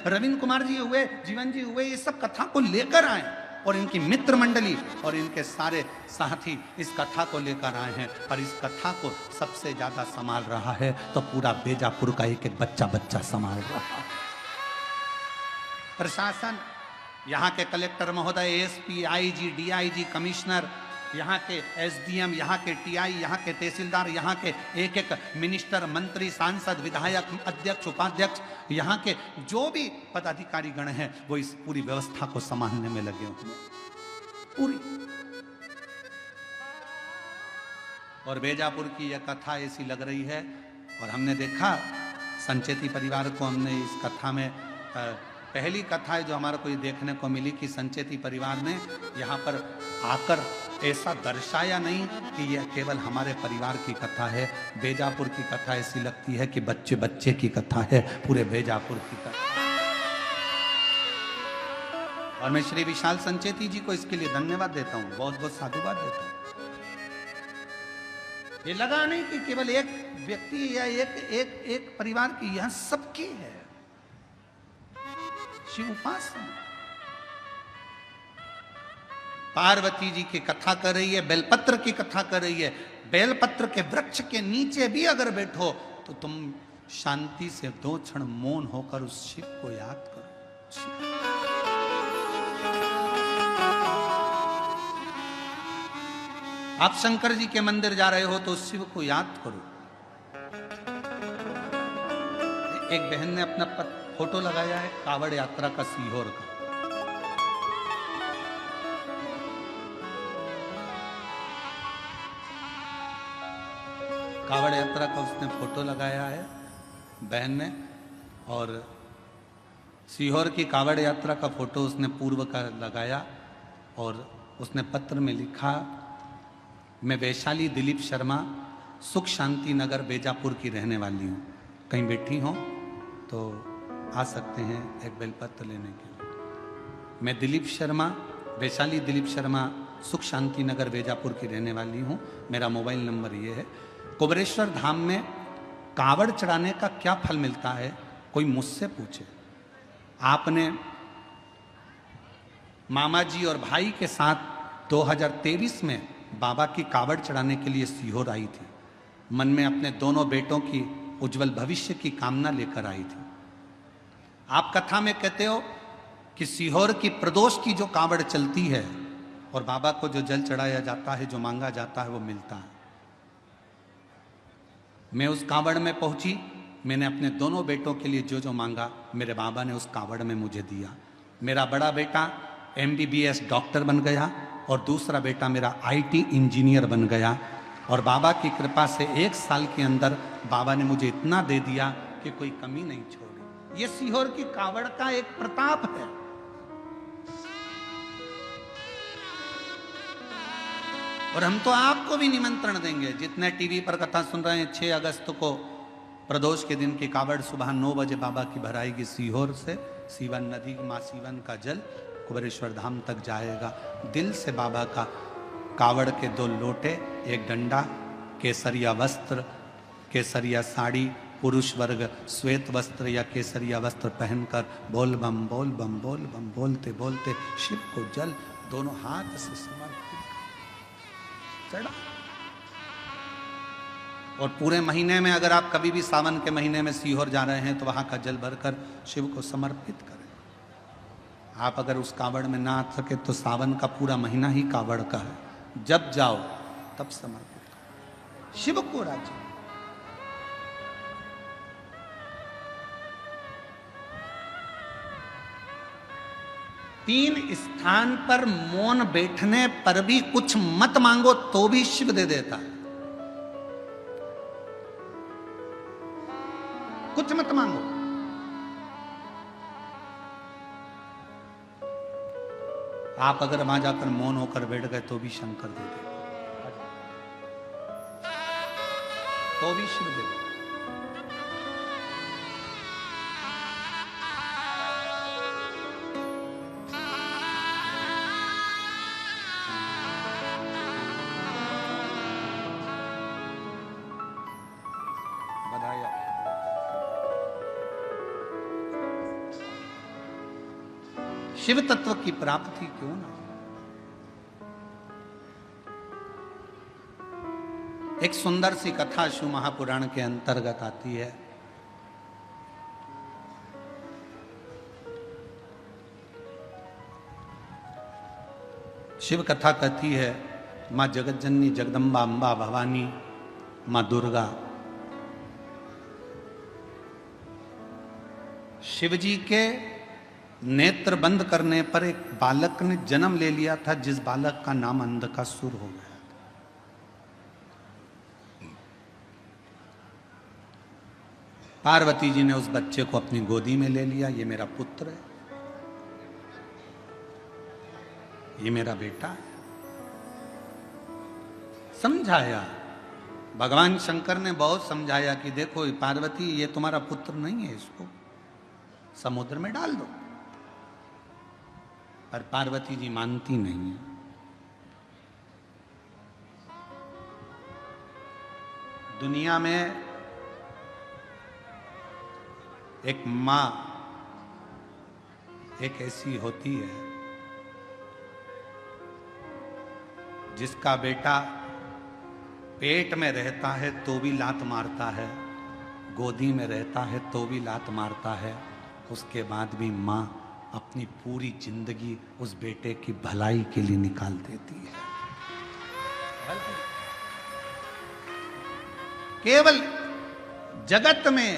रविंद्र कुमार जी हुए, जीवन जी हुए, ये सब कथा को लेकर आए और इनकी मित्र मंडली और इनके सारे साथी इस कथा को लेकर आए हैं। पर इस कथा को सबसे ज्यादा संभाल रहा है तो पूरा बेजापुर का एक एक बच्चा संभाल रहा है। प्रशासन, यहाँ के कलेक्टर महोदय, एसपी, आईजी, डीआईजी, कमिश्नर, यहाँ के एसडीएम, यहाँ के टीआई, यहाँ के तहसीलदार, यहाँ के एक एक मिनिस्टर, मंत्री, सांसद, विधायक, अध्यक्ष, उपाध्यक्ष, यहाँ के जो भी पदाधिकारी गण हैं वो इस पूरी व्यवस्था को संभालने में लगे हुए पूरी। और बेजापुर की यह कथा ऐसी लग रही है और हमने देखा संचेती परिवार को, हमने इस कथा में पहली कथा है जो हमारे को ये देखने को मिली कि संचेती परिवार ने यहाँ पर आकर ऐसा दर्शाया नहीं कि यह केवल हमारे परिवार की कथा है। बेजापुर की कथा ऐसी लगती है कि बच्चे बच्चे की कथा है, पूरे बेजापुर की कथा। और मैं श्री विशाल संचेती जी को इसके लिए धन्यवाद देता हूँ, बहुत बहुत साधुवाद देता हूँ। ये लगा नहीं कि केवल एक व्यक्ति या एक परिवार की, यह सबकी है शिव उपासना। पार्वती जी की कथा कर रही है, बेलपत्र की कथा कर रही है। बेलपत्र के वृक्ष के नीचे भी अगर बैठो तो तुम शांति से 2 क्षण मौन होकर उस शिव को याद करो। शिव। आप शंकर जी के मंदिर जा रहे हो तो उस शिव को याद करो। एक बहन ने अपना फोटो लगाया है कावड़ यात्रा का, सीहोर का। कावड़ यात्रा का उसने फोटो लगाया है बहन ने, और सीहोर की कावड़ यात्रा का फोटो उसने पूर्व का लगाया, और उसने पत्र में लिखा, मैं वैशाली दिलीप शर्मा, सुख शांति नगर बेजापुर की रहने वाली हूँ। कहीं बैठी हो तो आ सकते हैं एक बेलपत्र लेने के लिए। मैं दिलीप शर्मा, वैशाली दिलीप शर्मा, सुख शांति नगर बेजापुर की रहने वाली हूँ। मेरा मोबाइल नंबर ये है। कुबेरेश्वर धाम में कावड़ चढ़ाने का क्या फल मिलता है, कोई मुझसे पूछे। आपने मामा जी और भाई के साथ 2023 में बाबा की कावड़ चढ़ाने के लिए सीहोर आई थी। मन में अपने दोनों बेटों की उज्जवल भविष्य की कामना लेकर आई थी। आप कथा में कहते हो कि सीहोर की प्रदोष की जो कावड़ चलती है और बाबा को जो जल चढ़ाया जाता है, जो मांगा जाता है, वो मिलता है। मैं उस कावड़ में पहुंची, मैंने अपने दोनों बेटों के लिए जो जो मांगा मेरे बाबा ने उस कावड़ में मुझे दिया। मेरा बड़ा बेटा MBBS डॉक्टर बन गया और दूसरा बेटा मेरा IT इंजीनियर बन गया, और बाबा की कृपा से 1 साल के अंदर बाबा ने मुझे इतना दे दिया कि कोई कमी नहीं छोड़ी। ये सीहोर की कावड़ का एक प्रताप है। और हम तो आपको भी निमंत्रण देंगे, जितने टीवी पर कथा सुन रहे हैं, 6 अगस्त को प्रदोष के दिन की कावड़ सुबह 9 बजे बाबा की भराएगी सीहोर से। सीवन नदी, माँ सीवन का जल कुबेरेश्वर धाम तक जाएगा। दिल से बाबा का कावड़ के 2 लोटे, 1 डंडा, केसरिया वस्त्र, केसरिया साड़ी, पुरुष वर्ग श्वेत वस्त्र या केसरिया वस्त्र पहनकर बोल बम बोल बम बोल बम बोलते बोलते शिव को जल दोनों हाथ से समर्पित चढ़ा। और पूरे महीने में अगर आप कभी भी सावन के महीने में सीहोर जा रहे हैं तो वहां का जल भरकर शिव को समर्पित करें। आप अगर उस कावड़ में ना आ सके तो सावन का पूरा महीना ही कावड़ का है, जब जाओ तब समर्पित करो शिव को। राजी 3 स्थान पर मौन बैठने पर भी कुछ मत मांगो तो भी शिव दे देता है। कुछ मत मांगो। आप अगर वहां जाकर मौन होकर बैठ गए तो भी शंकर दे देगा, तो भी शिव दे देगा। शिव तत्व की प्राप्ति क्यों ना। एक सुंदर सी कथा शिव महापुराण के अंतर्गत आती है। शिव कथा कहती है, मां जगतजननी जगदम्बा अंबा भवानी मां दुर्गा शिवजी के नेत्र बंद करने पर एक बालक ने जन्म ले लिया था, जिस बालक का नाम अंधकासुर हो गया था। पार्वती जी ने उस बच्चे को अपनी गोदी में ले लिया। ये मेरा पुत्र है, ये मेरा बेटा है। समझाया, भगवान शंकर ने बहुत समझाया कि देखो पार्वती, ये तुम्हारा पुत्र नहीं है, इसको समुद्र में डाल दो। पर पार्वती जी मानती नहीं है। दुनिया में एक मां एक ऐसी होती है जिसका बेटा पेट में रहता है तो भी लात मारता है, गोदी में रहता है तो भी लात मारता है, उसके बाद भी माँ अपनी पूरी जिंदगी उस बेटे की भलाई के लिए निकाल देती है। केवल जगत में,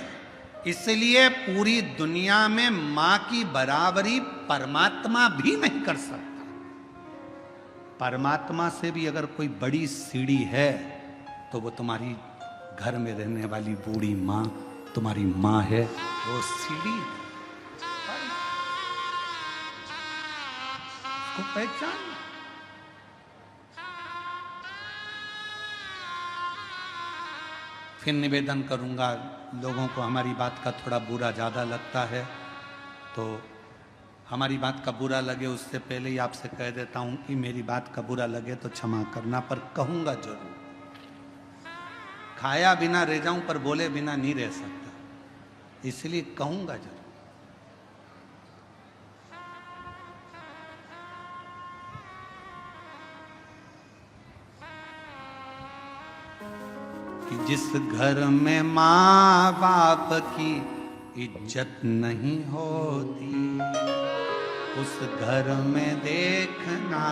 इसलिए पूरी दुनिया में मां की बराबरी परमात्मा भी नहीं कर सकता। परमात्मा से भी अगर कोई बड़ी सीढ़ी है तो वो तुम्हारी घर में रहने वाली बूढ़ी मां तुम्हारी मां है, वो सीढ़ी है। उसको पहचान। फिर निवेदन करूंगा, लोगों को हमारी बात का थोड़ा बुरा ज़्यादा लगता है तो हमारी बात का बुरा लगे उससे पहले ही आपसे कह देता हूं कि मेरी बात का बुरा लगे तो क्षमा करना, पर कहूंगा जरूर। खाया बिना रह जाऊं पर बोले बिना नहीं रह सकता, इसलिए कहूंगा जरूर। कि जिस घर में माँ बाप की इज्जत नहीं होती, उस घर में देखना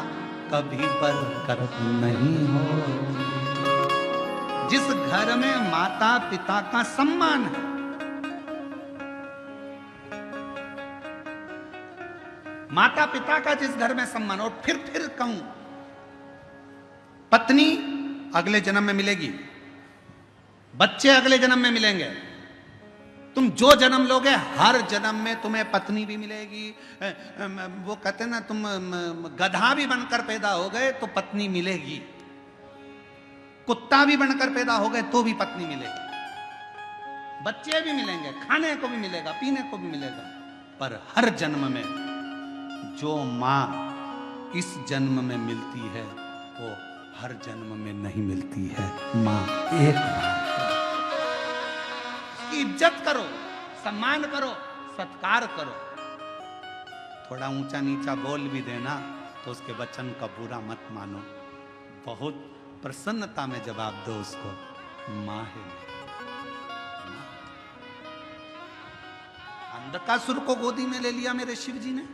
कभी बरकत नहीं होती। जिस घर में माता पिता का सम्मान है, माता पिता का जिस घर में सम्मान, और फिर कहूं, पत्नी अगले जन्म में मिलेगी, बच्चे अगले जन्म में मिलेंगे, तुम जो जन्म लोगे हर जन्म में तुम्हें पत्नी भी मिलेगी। वो कहते हैं ना, तुम गधा भी बनकर पैदा हो गए तो पत्नी मिलेगी, कुत्ता भी बनकर पैदा हो गए तो भी पत्नी मिलेगी, बच्चे भी मिलेंगे, खाने को भी मिलेगा, पीने को भी मिलेगा। पर हर जन्म में जो मां इस जन्म में मिलती है वो हर जन्म में नहीं मिलती है। मां एक बार इज्जत करो, सम्मान करो, सत्कार करो। थोड़ा ऊंचा नीचा बोल भी देना तो उसके वचन का बुरा मत मानो, बहुत प्रसन्नता में जवाब दो उसको, मां है। अंधकासुर को गोदी में ले लिया मेरे शिव जी ने,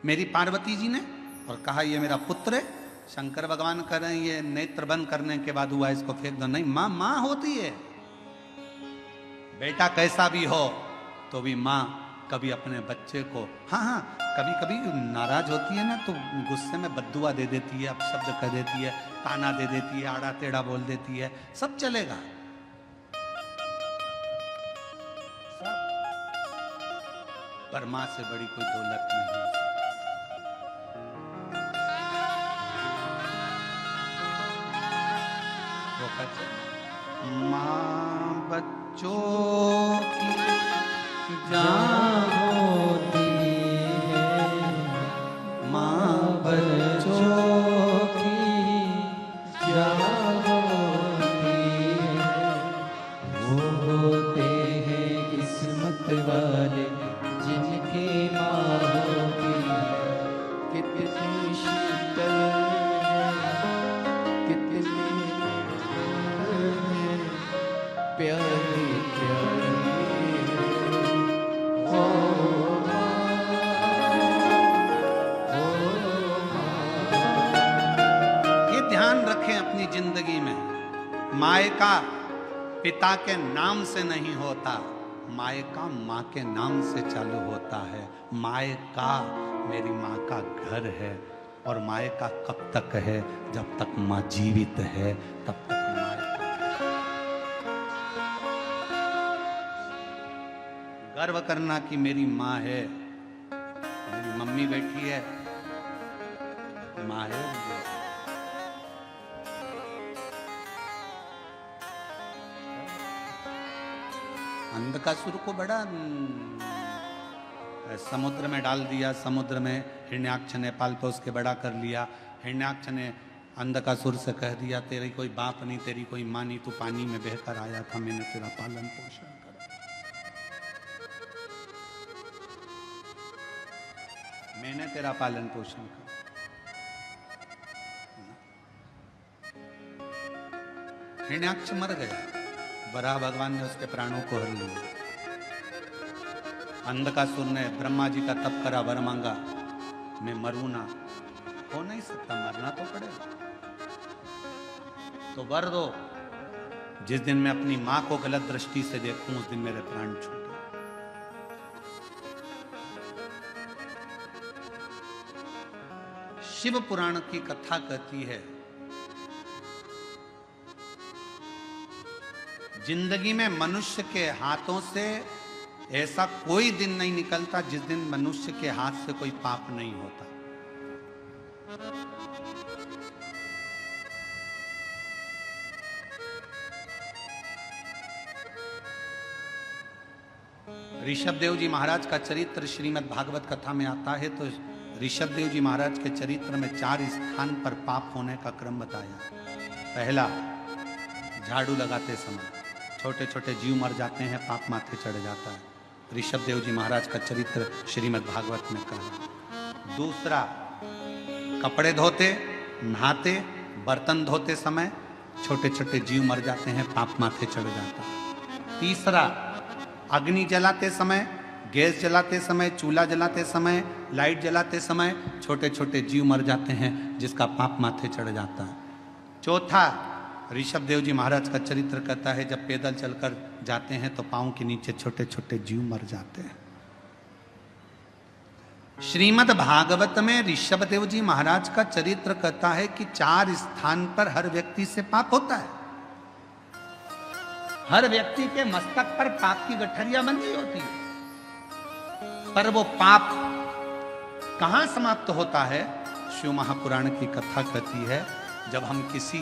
मेरी पार्वती जी ने, और कहा ये मेरा पुत्र है। शंकर भगवान कह रहे हैं ये नेत्र बंद करने के बाद हुआ, इसको फेंक दो। नहीं, मां मां होती है। बेटा कैसा भी हो तो भी मां कभी अपने बच्चे को, हाँ कभी कभी नाराज होती है ना तो गुस्से में बद्दुआ दे देती है, अपशब्द कह देती है, ताना दे देती है, आड़ा टेढ़ा बोल देती है, सब चलेगा। पर मां से बड़ी कोई दौलत नहीं। वो कहते मां बच्चों की जान होती है, मां बच्चों की जान होती है। वो होते हैं किस्मत वाले जिनकी माँ होती है। कितनी शीतल कितनी प्यारी प्यारी हो ये ध्यान रखें अपनी जिंदगी में, मायका पिता के नाम से नहीं होता, मायका माँ के नाम से चालू होता है। मायका मेरी माँ का घर है, और मायका कब तक है? जब तक माँ जीवित है तब तक मायका। गर्व करना कि मेरी माँ है, मेरी मम्मी बैठी है, माँ है। अंधकासुर को बड़ा समुद्र में डाल दिया, समुद्र में हिरण्याक्ष ने पाल पोस के बड़ा कर लिया। हिरण्याक्ष ने अंधकासुर से कह दिया तेरी कोई बाप नहीं, तेरी कोई माँ नहीं, तू पानी में बहकर आया था, मैंने तेरा पालन पोषण करा, मैंने तेरा पालन पोषण करा। हिरण्याक्ष मर गया, वराह भगवान ने उसके प्राणों को हर लिया। अंधकासुर ने ब्रह्मा जी का तप करा, वर मांगा, मैं मरूं ना। हो नहीं सकता, मरना तो पड़ेगा। तो वर दो, जिस दिन मैं अपनी मां को गलत दृष्टि से देखूं उस दिन मेरे प्राण छूटे। शिव पुराण की कथा कहती है, जिंदगी में मनुष्य के हाथों से ऐसा कोई दिन नहीं निकलता जिस दिन मनुष्य के हाथ से कोई पाप नहीं होता। ऋषभ देव जी महाराज का चरित्र श्रीमद् भागवत कथा में आता है। तो ऋषभ देव जी महाराज के चरित्र में 4 स्थान पर पाप होने का क्रम बताया। पहला, झाड़ू लगाते समय छोटे छोटे जीव मर जाते हैं, पाप माथे चढ़ जाता है। ऋषभ देव जी महाराज का चरित्र श्रीमद् भागवत में कहा। दूसरा, कपड़े धोते, नहाते, बर्तन धोते समय छोटे छोटे जीव मर जाते हैं, पाप माथे चढ़ जाता है। तीसरा, अग्नि जलाते समय, गैस जलाते समय, चूल्हा जलाते समय, लाइट जलाते समय छोटे छोटे जीव मर जाते हैं, जिसका पाप माथे चढ़ जाता है। चौथा, ऋषभ देव जी महाराज का चरित्र कहता है, जब पैदल चलकर जाते हैं तो पांव के नीचे छोटे छोटे जीव मर जाते हैं। श्रीमद् भागवत में ऋषभ देव जी महाराज का चरित्र कहता है कि 4 स्थान पर हर व्यक्ति से पाप होता है। हर व्यक्ति के मस्तक पर पाप की गठरियां बंधी होती है, पर वो पाप कहां समाप्त होता है? शिव महापुराण की कथा कहती है, जब हम किसी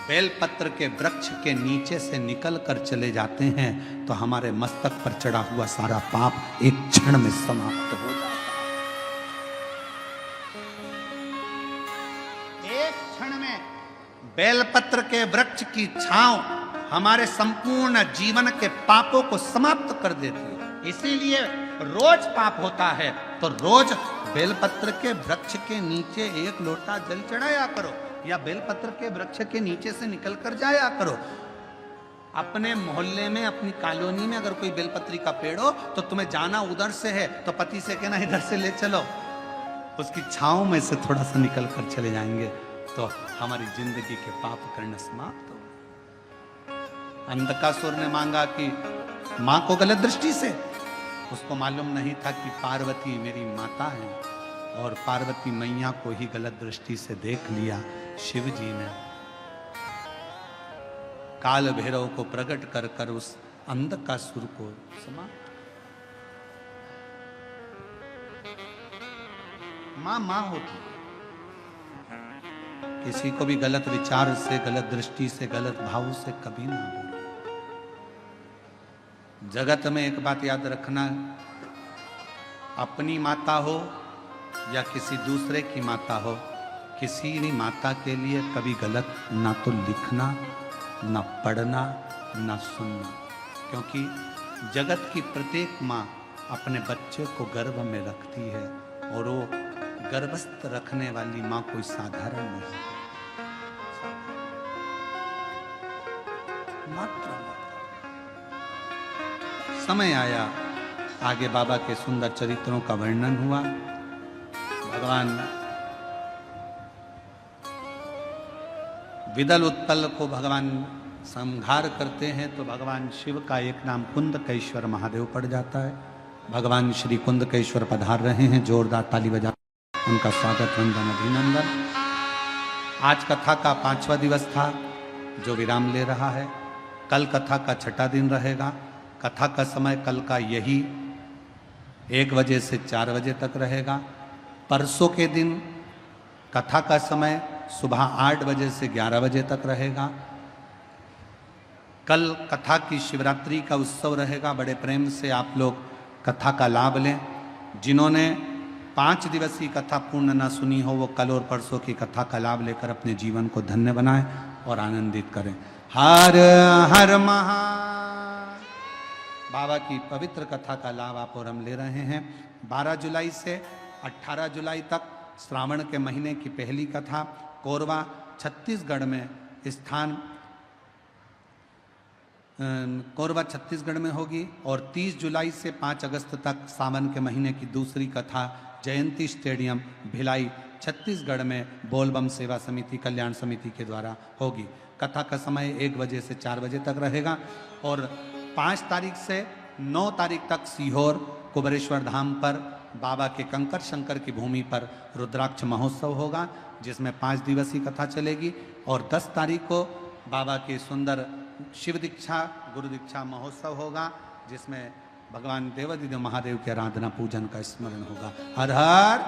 बेलपत्र के वृक्ष के नीचे से निकल कर चले जाते हैं तो हमारे मस्तक पर चढ़ा हुआ सारा पाप एक क्षण में समाप्त हो जाता है। एक क्षण में बेलपत्र के वृक्ष की छांव हमारे संपूर्ण जीवन के पापों को समाप्त कर देती है। इसीलिए रोज पाप होता है तो रोज बेलपत्र के वृक्ष के नीचे 1 लोटा जल चढ़ाया करो, या बेलपत्र के वृक्ष के नीचे से निकल कर जाया करो। अपने मोहल्ले में, अपनी कॉलोनी में अगर कोई बेलपत्री का पेड़ हो तो तुम्हें जाना उधर से है तो पति से कहना इधर से ले चलो, उसकी छांव में से थोड़ा सा निकल कर चले जाएंगे तो हमारी जिंदगी के पाप करना समाप्त हो। अंधकासुर ने मांगा कि मां को गलत दृष्टि से, उसको मालूम नहीं था कि पार्वती मेरी माता है, और पार्वती मैया को ही गलत दृष्टि से देख लिया। शिव जी ने काल भैरव को प्रकट कर कर उस अंधकासुर को समाप्त। मां मां होती, किसी को भी गलत विचार से, गलत दृष्टि से, गलत भाव से कभी ना बोलो। जगत में एक बात याद रखना, अपनी माता हो या किसी दूसरे की माता हो, किसी भी माता के लिए कभी गलत ना तो लिखना, ना पढ़ना, ना सुनना, क्योंकि जगत की प्रत्येक माँ अपने बच्चे को गर्भ में रखती है, और वो गर्भस्थ रखने वाली माँ कोई साधारण नहीं। मात्र समय आया, आगे बाबा के सुंदर चरित्रों का वर्णन हुआ। भगवान विदल उत्पल को भगवान संहार करते हैं तो भगवान शिव का एक नाम कुंदकेश्वर महादेव पड़ जाता है। भगवान श्री कुंदकेश्वर पधार रहे हैं, जोरदार ताली बजा उनका स्वागत, वंदन, अभिनंदन। आज कथा का 5वां दिवस था जो विराम ले रहा है। कल कथा का 6ठा दिन रहेगा। कथा का समय कल का यही 1 बजे से 4 बजे तक रहेगा। परसों के दिन कथा का समय सुबह 8 बजे से 11 बजे तक रहेगा। कल कथा की शिवरात्रि का उत्सव रहेगा। बड़े प्रेम से आप लोग कथा का लाभ लें। जिन्होंने 5 दिवसीय कथा पूर्ण ना सुनी हो वो कल और परसों की कथा का लाभ लेकर अपने जीवन को धन्य बनाएं और आनंदित करें। हर हर महा बाबा की पवित्र कथा का लाभ आप और हम ले रहे हैं। 12 जुलाई से 18 जुलाई तक श्रावण के महीने की पहली कथा कोरवा छत्तीसगढ़ में स्थान कोरबा छत्तीसगढ़ में होगी। और 30 जुलाई से 5 अगस्त तक सावन के महीने की दूसरी कथा जयंती स्टेडियम भिलाई छत्तीसगढ़ में बोलबम सेवा समिति कल्याण समिति के द्वारा होगी। कथा का समय 1 बजे से 4 बजे तक रहेगा। और 5 तारीख से 9 तारीख तक सीहोर कुबेरेश्वर धाम पर बाबा के कंकर शंकर की भूमि पर रुद्राक्ष महोत्सव होगा, जिसमें 5 दिवसीय कथा चलेगी। और 10 तारीख को बाबा की सुंदर शिव दीक्षा गुरु दीक्षा महोत्सव होगा, जिसमें भगवान देवादिदेव महादेव के आराधना पूजन का स्मरण होगा। हर हर